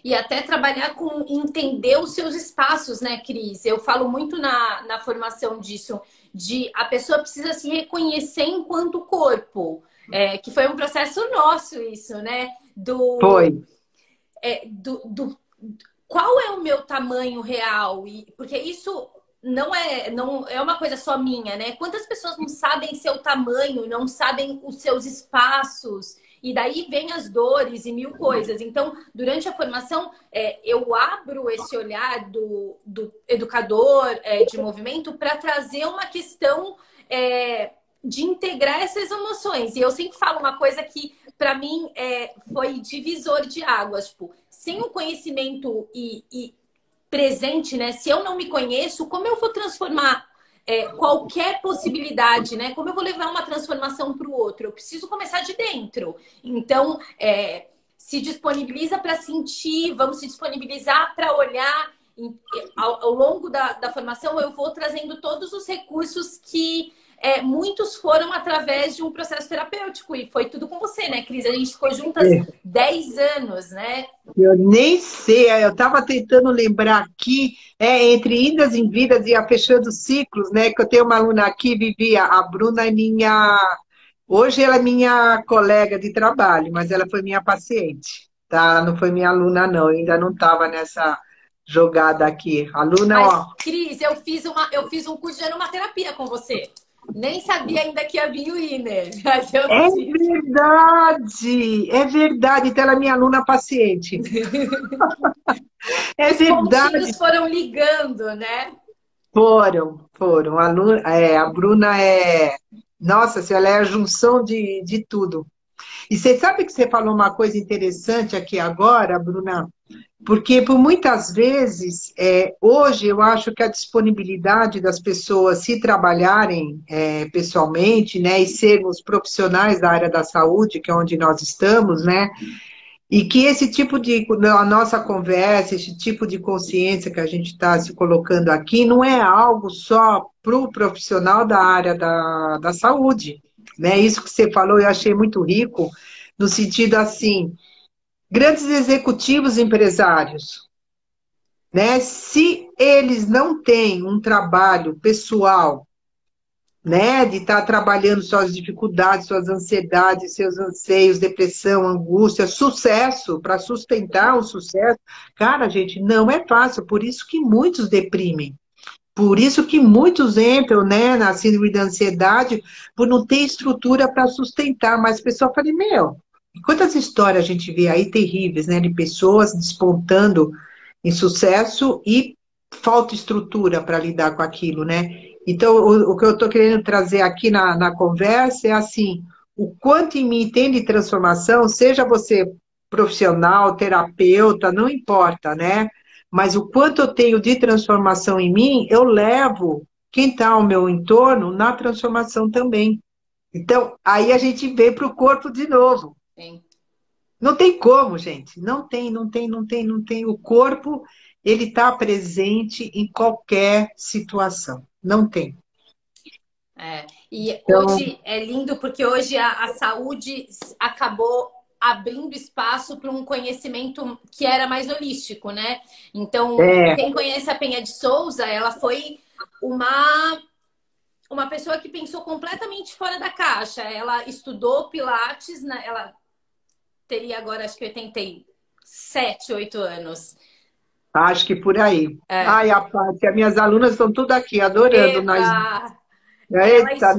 E até trabalhar com entender os seus espaços, né, Cris? Eu falo muito na formação disso, de a pessoa precisa se reconhecer enquanto corpo, que foi um processo nosso isso, né? Foi. Do qual é o meu tamanho real? Porque isso não é uma coisa só minha, né? Quantas pessoas não sabem seu tamanho, não sabem os seus espaços? E daí vem as dores e mil coisas. Então, durante a formação, eu abro esse olhar do educador de movimento para trazer uma questão de integrar essas emoções. E eu sempre falo uma coisa que, para mim, foi divisor de águas. Tipo, sem o conhecimento e presente, né? Se eu não me conheço, como eu vou transformar qualquer possibilidade, né? Como eu vou levar uma transformação para o outro? Eu preciso começar de dentro. Então, se disponibiliza para sentir, vamos se disponibilizar para olhar. Ao longo da formação, eu vou trazendo todos os recursos que muitos foram através de um processo terapêutico. E foi tudo com você, né, Cris? A gente ficou juntas 10 anos, né? Eu nem sei, eu estava tentando lembrar aqui, entre indas e vindas e a fechando ciclos, né? Que eu tenho uma aluna aqui, Vivi, a Bruna é minha. Hoje ela é minha colega de trabalho, mas ela foi minha paciente, tá? Ela não foi minha aluna, não, eu ainda não estava nessa jogada aqui. Aluna, Mas, ó. Cris, eu fiz um curso de aromaterapia com você. Nem sabia ainda que ia vir o Iner, mas eu É fiz. verdade, é verdade. Então, ela é minha aluna paciente. É Os pontinhos verdade. foram ligando, né? Foram. A Bruna é. Nossa senhora, ela é a junção de tudo. E você sabe que você falou uma coisa interessante aqui agora, Bruna? Porque por muitas vezes, hoje eu acho que a disponibilidade das pessoas se trabalharem pessoalmente, né, e sermos profissionais da área da saúde, que é onde nós estamos, né, e que esse tipo de, a nossa conversa, esse tipo de consciência que a gente está se colocando aqui, não é algo só para o profissional da área da saúde, né? Isso que você falou eu achei muito rico, no sentido assim, grandes executivos empresários, né? Se eles não têm um trabalho pessoal, né, de estar trabalhando suas dificuldades, suas ansiedades, seus anseios, depressão, angústia, sucesso, para sustentar o sucesso. Cara, gente, não é fácil, por isso que muitos deprimem. Por isso que muitos entram, né, na síndrome da ansiedade, por não ter estrutura para sustentar. Mas o pessoal fala, meu, quantas histórias a gente vê aí terríveis, né, de pessoas despontando em sucesso e falta estrutura para lidar com aquilo, né? Então, o que eu estou querendo trazer aqui na conversa é assim, o quanto em mim tem de transformação, seja você profissional, terapeuta, não importa, né? Mas o quanto eu tenho de transformação em mim, eu levo quem está ao meu entorno na transformação também. Então, aí a gente vem para o corpo de novo. Sim. Não tem como, gente. Não tem. O corpo, ele está presente em qualquer situação. Não tem. É. E Então, hoje é lindo porque hoje a saúde acabou abrindo espaço para um conhecimento que era mais holístico, né? Então, é, quem conhece a Penha de Souza, ela foi uma pessoa que pensou completamente fora da caixa. Ela estudou Pilates, ela teria agora acho que 87, 8 anos. acho que por aí. É. Ai, a parte, as minhas alunas estão tudo aqui, adorando nós. Eva, ela Eita,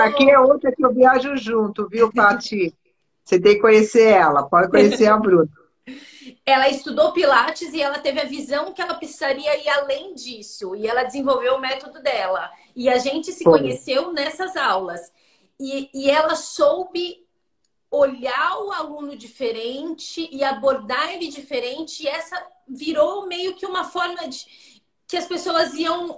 aqui é estudou outra que eu viajo junto, viu, Pati? Você tem que conhecer ela, pode conhecer a Bruna. Ela estudou Pilates e ela teve a visão que ela precisaria ir além disso. E ela desenvolveu o método dela. E a gente se Foi. conheceu nessas aulas. E ela soube olhar o aluno diferente e abordar ele diferente. E essa virou meio que uma forma de que as pessoas iam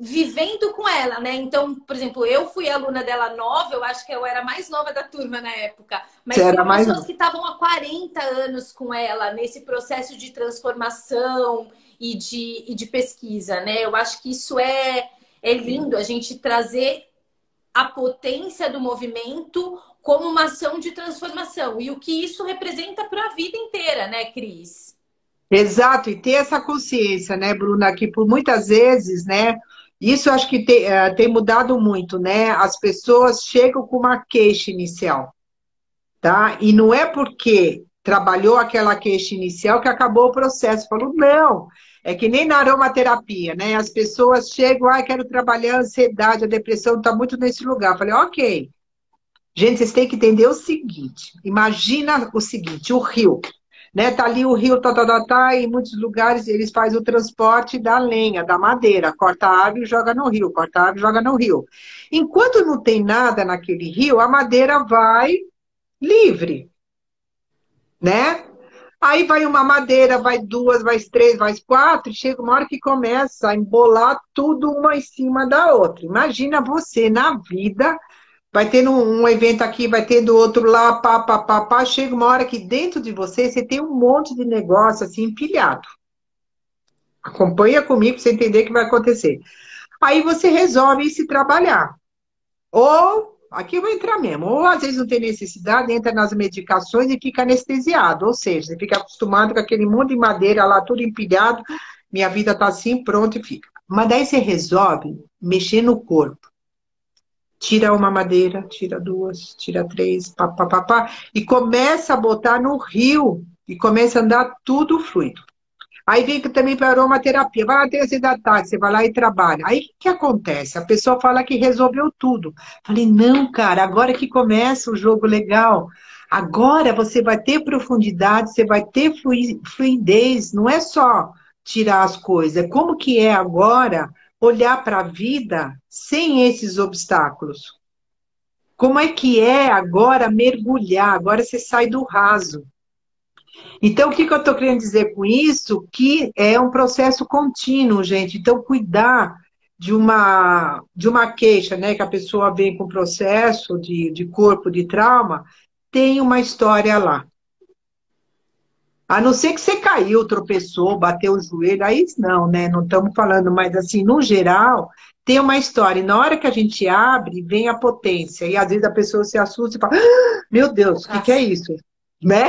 vivendo com ela, né? Então, por exemplo, eu fui aluna dela nova, eu acho que eu era a mais nova da turma na época, Você mas era tinham mais pessoas nova. que estavam há 40 anos com ela nesse processo de transformação e de pesquisa, né? Eu acho que isso é lindo, a gente trazer a potência do movimento como uma ação de transformação e o que isso representa para a vida inteira, né, Cris? Exato, e ter essa consciência, né, Bruna, que por muitas vezes, né, isso eu acho que tem mudado muito, né? As pessoas chegam com uma queixa inicial, tá? E não é porque trabalhou aquela queixa inicial que acabou o processo. Falou, não, é que nem na aromaterapia, né? As pessoas chegam, ah, quero trabalhar a ansiedade, a depressão, está muito nesse lugar. Falei, ok. Gente, vocês têm que entender o seguinte: imagina o seguinte, o rio. Né, tá ali o rio, em muitos lugares eles fazem o transporte da lenha, da madeira, corta a árvore e joga no rio, corta a árvore e joga no rio. Enquanto não tem nada naquele rio, a madeira vai livre, né? Aí vai uma madeira, vai duas, vai três, vai quatro, e chega uma hora que começa a embolar tudo uma em cima da outra. Imagina você na vida, vai tendo um evento aqui, vai tendo outro lá, pá, pá, pá, pá, chega uma hora que dentro de você, você tem um monte de negócio assim empilhado. Acompanha comigo para você entender o que vai acontecer. Aí você resolve ir se trabalhar. Ou, aqui eu vou entrar mesmo, ou às vezes não tem necessidade, entra nas medicações e fica anestesiado. Ou seja, você fica acostumado com aquele monte de madeira lá, tudo empilhado, minha vida tá assim, pronto e fica. Mas daí você resolve mexer no corpo. Tira uma madeira, tira duas, tira três, pá, pá, pá, pá, e começa a botar no rio, e começa a andar tudo fluido. Aí vem também para aromaterapia. Vai lá, tem ansiedade, você vai lá e trabalha. Aí o que que acontece? A pessoa fala que resolveu tudo. Falei, não, cara, agora que começa o jogo legal. Agora você vai ter profundidade, você vai ter fluidez. Não é só tirar as coisas. É como que é agora olhar para a vida sem esses obstáculos. Como é que é agora mergulhar? Agora você sai do raso. Então, o que que eu estou querendo dizer com isso? Que é um processo contínuo, gente. Então, cuidar de uma queixa, né? Que a pessoa vem com processo de corpo, de trauma, tem uma história lá. A não ser que você caiu, tropeçou, bateu o joelho, aí não, né? Não estamos falando, mas assim, no geral, tem uma história. E na hora que a gente abre, vem a potência. E às vezes a pessoa se assusta e fala, "Ah, meu O Deus, o que que é Cássio. isso?" Né?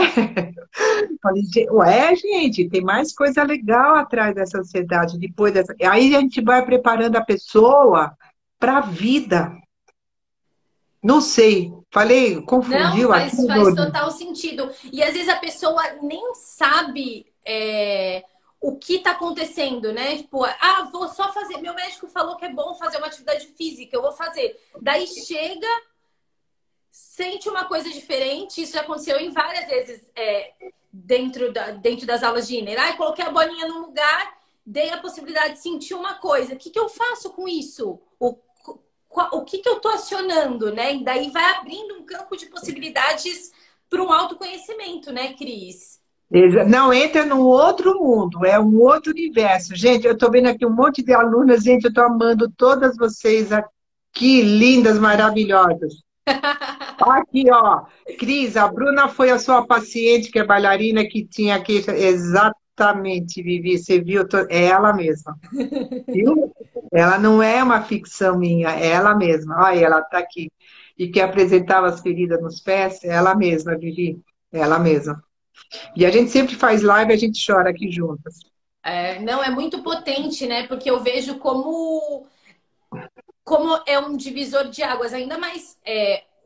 Falei, ué, gente, tem mais coisa legal atrás dessa ansiedade. Depois dessa. Aí a gente vai preparando a pessoa para a vida. Não sei, falei, Não, confundiu aqui, faz Dori? total sentido. E às vezes a pessoa nem sabe o que tá acontecendo, né? Tipo, vou só fazer. Meu médico falou que é bom fazer uma atividade física, eu vou fazer. Daí chega, sente uma coisa diferente. Isso já aconteceu em várias vezes dentro das aulas de Inner. Ai, coloquei a bolinha no lugar, dei a possibilidade de sentir uma coisa. O que que eu faço com isso? O que que eu tô acionando, né? E daí vai abrindo um campo de possibilidades para um autoconhecimento, né, Cris? Não, entra num outro mundo, é um outro universo. Gente, eu estou vendo aqui um monte de alunas, gente, eu estou amando todas vocês aqui, lindas, maravilhosas. Aqui, ó, Cris, a Bruna foi a sua paciente, que é bailarina, que tinha aqui, exatamente, Vivi, você viu? É ela mesma, viu? Ela não é uma ficção minha, é ela mesma. Olha, ela está aqui. E que apresentava as feridas nos pés, é ela mesma, Vivi, é ela mesma. E a gente sempre faz live, a gente chora aqui juntas. Não, é muito potente, né? Porque eu vejo como é um divisor de águas, ainda mais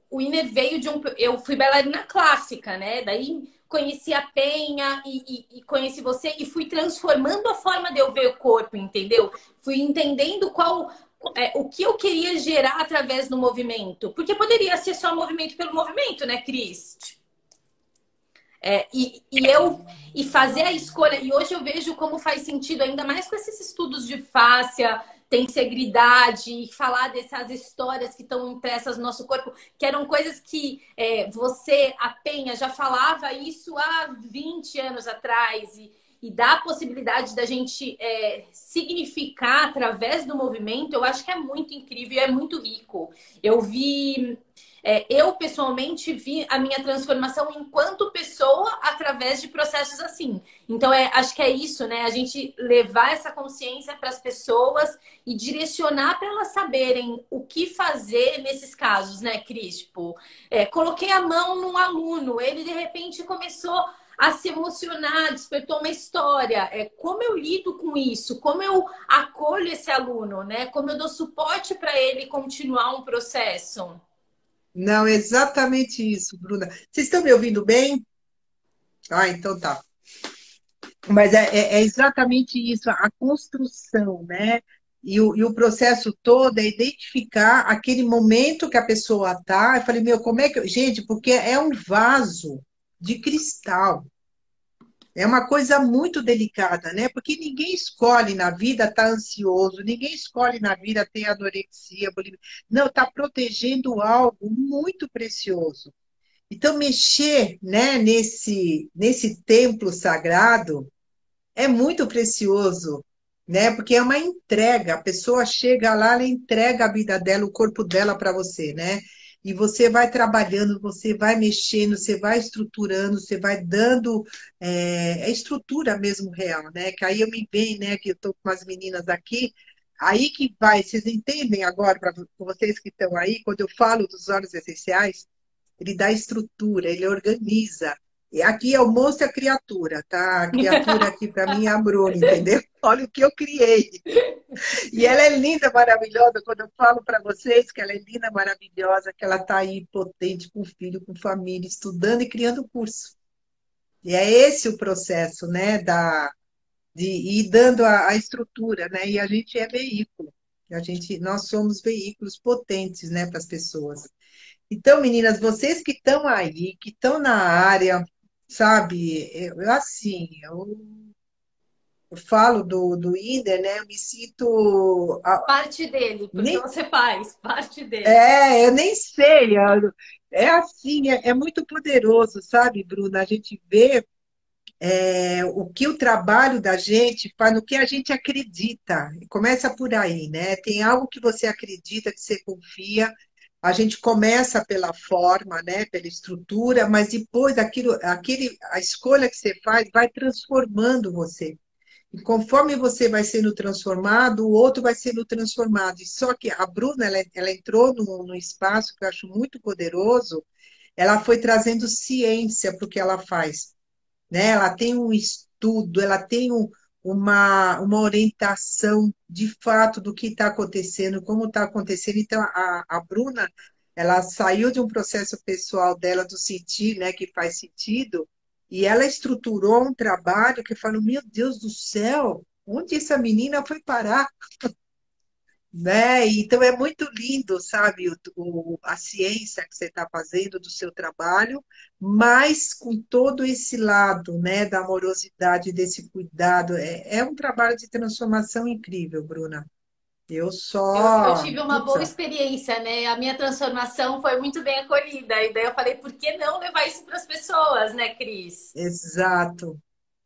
o Inner veio de um. Eu fui bailarina clássica, né? Daí conheci a Penha e conheci você e fui transformando a forma de eu ver o corpo, entendeu? Fui entendendo o que eu queria gerar através do movimento. Porque poderia ser só movimento pelo movimento, né, Cris? E fazer a escolha. E hoje eu vejo como faz sentido, ainda mais com esses estudos de fáscia, tensegridade, falar dessas histórias que estão impressas no nosso corpo, que eram coisas que você, a Penha, já falava isso há 20 anos atrás. E dá a possibilidade da gente significar através do movimento, eu acho que é muito incrível, é muito rico. Eu pessoalmente vi a minha transformação enquanto pessoa através de processos assim. Então, acho que é isso, né? A gente levar essa consciência para as pessoas e direcionar para elas saberem o que fazer nesses casos, né, Cris? Tipo, coloquei a mão num aluno, ele de repente começou a se emocionar, despertou uma história. Como eu lido com isso? Como eu acolho esse aluno, né? Como eu dou suporte para ele continuar um processo? Não, é exatamente isso, Bruna. Vocês estão me ouvindo bem? Ah, então tá. Mas é exatamente isso, a construção, né? E o processo todo é identificar aquele momento que a pessoa está. Eu falei, meu, como é que. Gente, porque é um vaso de cristal. É uma coisa muito delicada, né? Porque ninguém escolhe na vida estar ansioso, ninguém escolhe na vida ter anorexia, bulimia. Não, está protegendo algo muito precioso. Então, mexer, né, nesse templo sagrado é muito precioso, né? Porque é uma entrega. A pessoa chega lá, ela entrega a vida dela, o corpo dela para você, né? E você vai trabalhando, você vai mexendo, você vai estruturando, você vai dando estrutura mesmo real, né? Que aí eu me bem, né? Que eu estou com as meninas aqui. Aí que vai, vocês entendem agora, para vocês que estão aí, quando eu falo dos óleos essenciais, ele dá estrutura, ele organiza. E aqui é o monstro e a criatura, tá? A criatura aqui para mim é a Bruna, entendeu? Olha o que eu criei. E ela é linda, maravilhosa. Quando eu falo para vocês que ela é linda, maravilhosa, que ela está aí potente, com filho, com família, estudando e criando curso. E é esse o processo, né? de ir dando a estrutura, né? E a gente é veículo. Nós somos veículos potentes, né, para as pessoas. Então, meninas, vocês que estão aí, que estão na área, sabe, assim, eu falo do INDER, né? Eu me sinto. Parte dele, porque Nem, você faz parte dele. eu nem sei. É assim, é muito poderoso, sabe, Bruna? A gente vê o que o trabalho da gente faz, no que a gente acredita. Começa por aí, né? Tem algo que você acredita, que você confia. A gente começa pela forma, né? Pela estrutura, mas depois a escolha que você faz vai transformando você. E conforme você vai sendo transformado, o outro vai sendo transformado. E só que a Bruna, ela entrou num espaço que eu acho muito poderoso. Ela foi trazendo ciência para o que ela faz, né? Ela tem um estudo, ela tem uma orientação de fato do que está acontecendo, como está acontecendo. Então, a Bruna, ela saiu de um processo pessoal dela, do sentir, né, que faz sentido, e ela estruturou um trabalho que eu falo, meu Deus do céu, onde essa menina foi parar? Né? Então é muito lindo, sabe, a ciência que você está fazendo do seu trabalho, mas com todo esse lado, né, da amorosidade, desse cuidado. É um trabalho de transformação incrível, Bruna. Eu Eu só. tive uma Putz, boa experiência, né? A minha transformação foi muito bem acolhida. E daí eu falei, por que não levar isso para as pessoas, né, Cris? exato.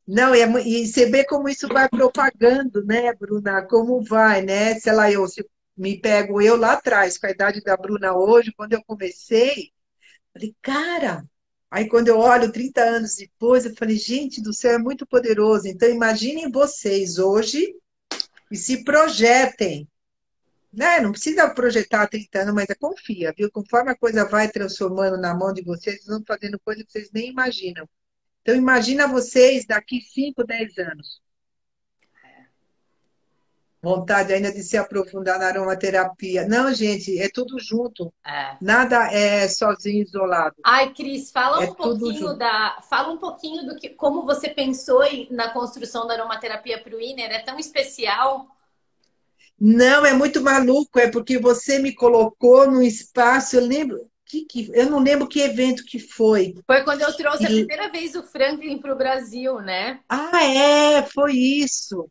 Não, e você vê como isso vai propagando, né, Bruna? Como vai, né? Sei lá, se me pego eu lá atrás, com a idade da Bruna hoje, quando eu comecei. Falei, cara. Aí, quando eu olho 30 anos depois, eu falei, gente do céu, é muito poderoso. Então, imaginem vocês hoje e se projetem. Né? Não precisa projetar há 30 anos, mas confia, viu? Conforme a coisa vai transformando na mão de vocês, vocês vão fazendo coisas que vocês nem imaginam. Então, imagina vocês daqui 5, 10 anos. Vontade ainda de se aprofundar na aromaterapia. Não, gente, é tudo junto. É. Nada é sozinho, isolado. Ai, Cris, É tudo junto. fala um pouquinho do que, como você pensou na construção da aromaterapia para o Iner, é tão especial. Não, é muito maluco, é porque você me colocou num espaço, eu não lembro que evento que foi. Foi quando eu trouxe a E, primeira vez o Franklin para o Brasil, né? foi isso.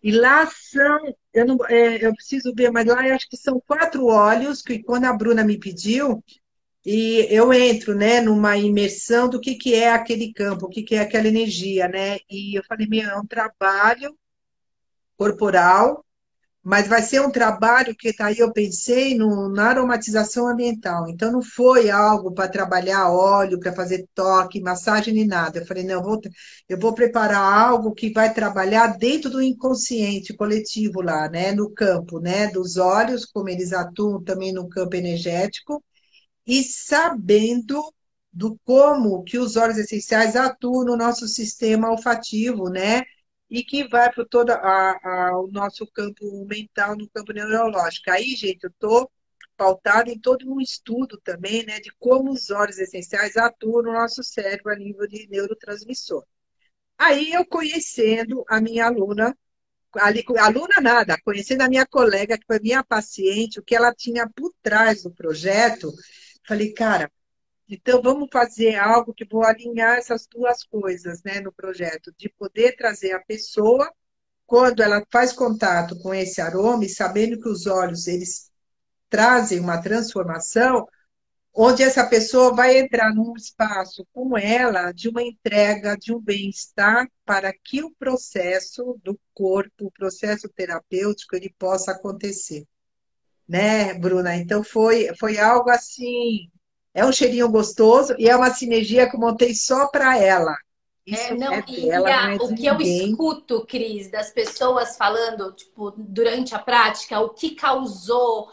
E lá são, eu não, eu preciso ver, mas lá eu acho que são 4 óleos que quando a Bruna me pediu, e eu entro, né, numa imersão do que é aquele campo, o que é aquela energia, né? E eu falei, meu, é um trabalho corporal. Mas vai ser um trabalho que daí eu pensei na aromatização ambiental. Então não foi algo para trabalhar óleo, para fazer toque, massagem nem nada. Eu falei, não, eu vou preparar algo que vai trabalhar dentro do inconsciente coletivo lá, né, no campo, né, dos óleos, como eles atuam também no campo energético, e sabendo do como que os óleos essenciais atuam no nosso sistema olfativo, né? E que vai para o nosso campo mental, no campo neurológico. Aí, gente, eu estou pautada em todo um estudo também, né, de como os óleos essenciais atuam no nosso cérebro a nível de neurotransmissor. Aí eu conhecendo a minha aluna, aluna nada, conhecendo a minha colega, que foi minha paciente, o que ela tinha por trás do projeto, falei, cara, então vamos fazer algo que vou alinhar essas duas coisas, né, no projeto, de poder trazer a pessoa quando ela faz contato com esse aroma e sabendo que os óleos eles trazem uma transformação, onde essa pessoa vai entrar num espaço com ela de uma entrega, de um bem-estar, para que o processo do corpo, o processo terapêutico, ele possa acontecer, né, Bruna? Então foi algo assim, é um cheirinho gostoso e é uma sinergia que eu montei só para ela. É, Isso é não, dela, não é o de que eu ninguém. escuto, Cris, das pessoas falando, tipo, durante a prática, o que causou,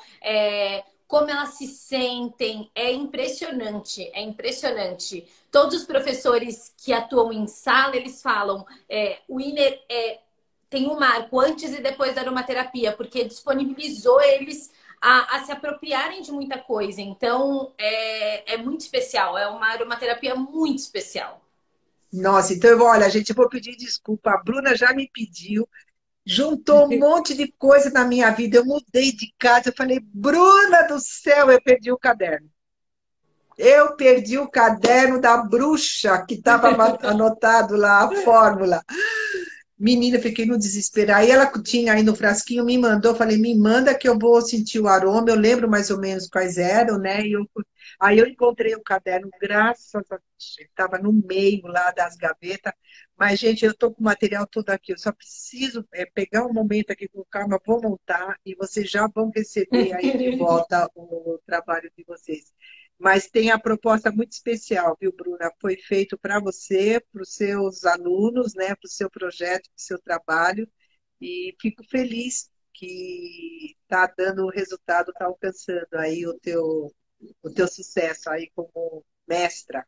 como elas se sentem, é impressionante, é impressionante. Todos os professores que atuam em sala, eles falam, o INER tem um marco antes e depois da aromaterapia, porque disponibilizou eles a se apropriarem de muita coisa. Então, é muito especial, é uma aromaterapia muito especial. Nossa, então, olha, gente, eu vou pedir desculpa. A Bruna já me pediu, juntou um monte de coisa na minha vida. Eu mudei de casa, eu falei, Bruna do céu, eu perdi o caderno. Eu perdi o caderno da bruxa que estava anotado lá, a fórmula. Menina, fiquei no desespero. Aí ela tinha aí no frasquinho, me mandou, falei, me manda que eu vou sentir o aroma. Eu lembro mais ou menos quais eram, né? Aí eu encontrei o caderno, graças a Deus, estava no meio lá das gavetas. Mas, gente, eu estou com o material todo aqui. Eu só preciso pegar um momento aqui com calma, vou montar e vocês já vão receber aí de volta o trabalho de vocês. Mas tem a proposta muito especial, viu, Bruna? Foi feito para você, para os seus alunos, né, para o seu projeto, para o seu trabalho, e fico feliz que está dando o resultado, está alcançando aí o teu sucesso aí como mestra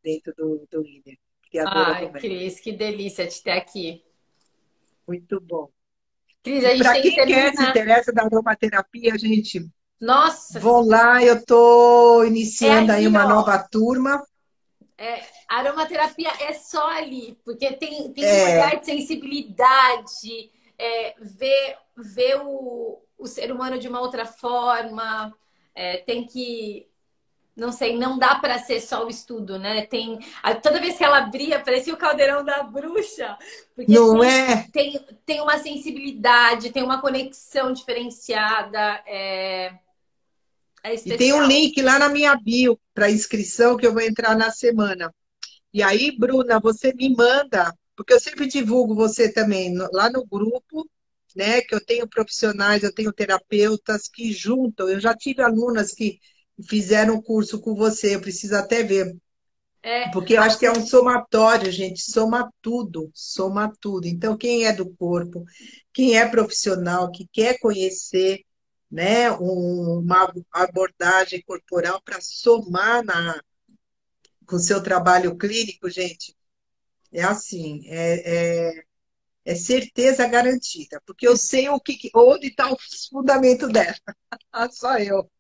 dentro do INER, criadora do Ai, método. Cris, que delícia te ter aqui. Muito bom. Cris, E a gente para tem que quem quer, se terminar. interessa da aromaterapia, gente, Nossa, vão lá, eu estou é iniciando aí ali, uma ó. nova turma. A aromaterapia é só ali, porque tem um É, olhar de sensibilidade, ver o ser humano de uma outra forma, tem que, não sei, não dá para ser só o estudo, né? Toda vez que ela abria, parecia o caldeirão da bruxa, porque não é? tem uma sensibilidade, tem uma conexão diferenciada, é E tem um especial. link lá na minha bio para inscrição que eu vou entrar na semana. E aí, Bruna, você me manda, porque eu sempre divulgo você também lá no grupo, né? Que eu tenho profissionais, eu tenho terapeutas que juntam. Eu já tive alunas que fizeram o curso com você, eu preciso até ver. É, Porque eu acho que é um somatório, gente, soma tudo, soma tudo. Então, quem é do corpo, quem é profissional, que quer conhecer, né, uma abordagem corporal para somar com o seu trabalho clínico, gente, é assim, é certeza garantida, porque eu sei onde está o fundamento dela, só eu.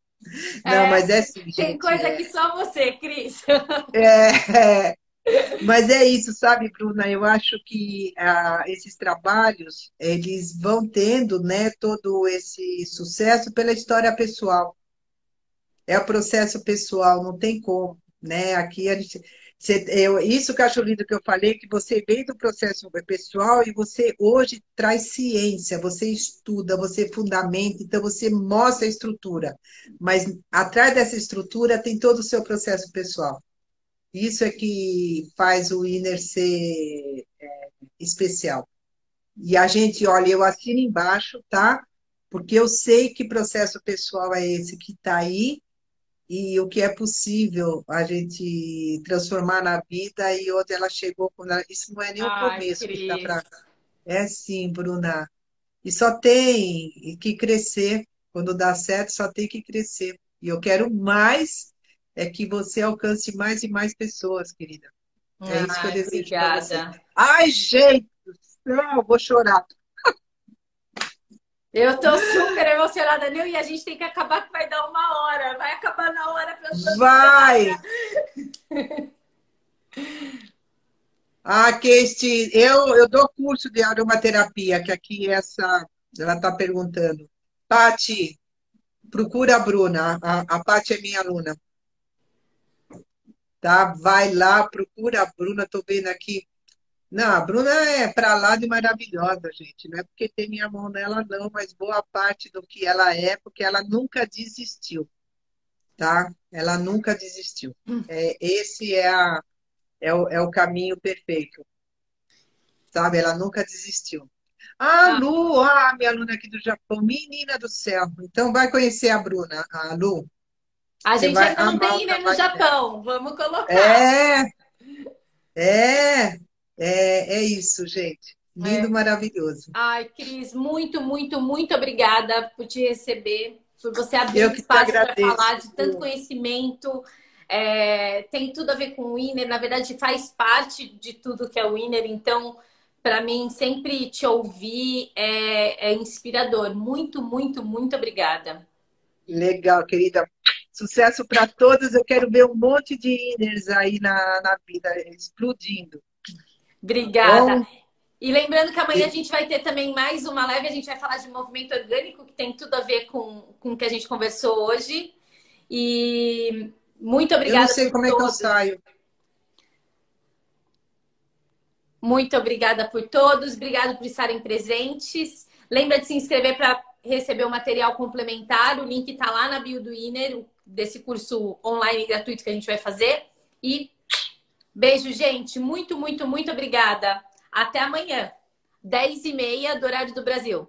Não, é, mas é assim, tem gente, coisa que só você, Cris. é, mas é isso, sabe, Bruna? Eu acho que esses trabalhos, eles vão tendo, né, todo esse sucesso pela história pessoal. É o processo pessoal, não tem como, né? Aqui a gente, isso que eu acho lindo que eu falei, que você vem do processo pessoal e você hoje traz ciência, você estuda, você fundamenta, então você mostra a estrutura. Mas atrás dessa estrutura tem todo o seu processo pessoal. Isso é que faz o Inner ser especial. E a gente, olha, eu assino embaixo, tá? Porque eu sei que processo pessoal é esse que está aí e o que é possível a gente transformar na vida e onde ela chegou. Isso não é nem o Ai, começo que está Cris. para. É sim, Bruna. E só tem que crescer. Quando dá certo, só tem que crescer. E eu quero mais é que você alcance mais e mais pessoas, querida. É isso que eu Ai, desejo para você. obrigada. Ai, gente do céu, vou chorar. Eu tô super emocionada, Nil, e a gente tem que acabar que vai dar 1 hora. Vai acabar na hora para as pessoas começarem Vai! a... Ah, que eu dou curso de aromaterapia, que aqui ela está perguntando. Pati, procura a Bruna. A Pati é minha aluna, tá? Vai lá, procura a Bruna. Estou vendo aqui. Não, a Bruna é para lá de maravilhosa, gente. Não é porque tem minha mão nela, não, mas boa parte do que ela é, porque ela nunca desistiu, tá? Ela nunca desistiu. Esse é o caminho perfeito, sabe? Ela nunca desistiu. Ah, Ah, Lu, minha aluna aqui do Japão, menina do céu. Então vai conhecer a Bruna, a Lu. a Você gente vai ainda não amar o tem Iner no trabalho dela. Japão. Vamos colocar. É, é, é isso, gente. Lindo, É. maravilhoso. Ai, Cris, muito, muito, muito obrigada por te receber, por você abrir Eu que te espaço para falar agradeço. de tanto conhecimento. Tem tudo a ver com o Winner, na verdade, faz parte de tudo que é o Winner, então, para mim, sempre te ouvir é inspirador. Muito, muito, muito obrigada. Legal, querida. Sucesso para todas. Eu quero ver um monte de inners aí na vida explodindo. Obrigada. Bom, E lembrando que amanhã a e gente vai ter também mais uma live, a gente vai falar de movimento orgânico, que tem tudo a ver com o que a gente conversou hoje. E muito eu não obrigada sei por como é que eu todos. saio. Muito obrigada por todos, obrigado por estarem presentes. Lembra de se inscrever para receber o material complementar. O link está lá na bio do Inner, desse curso online gratuito que a gente vai fazer. E beijo, gente. Muito, muito, muito obrigada. Até amanhã, 10h30 do horário do Brasil.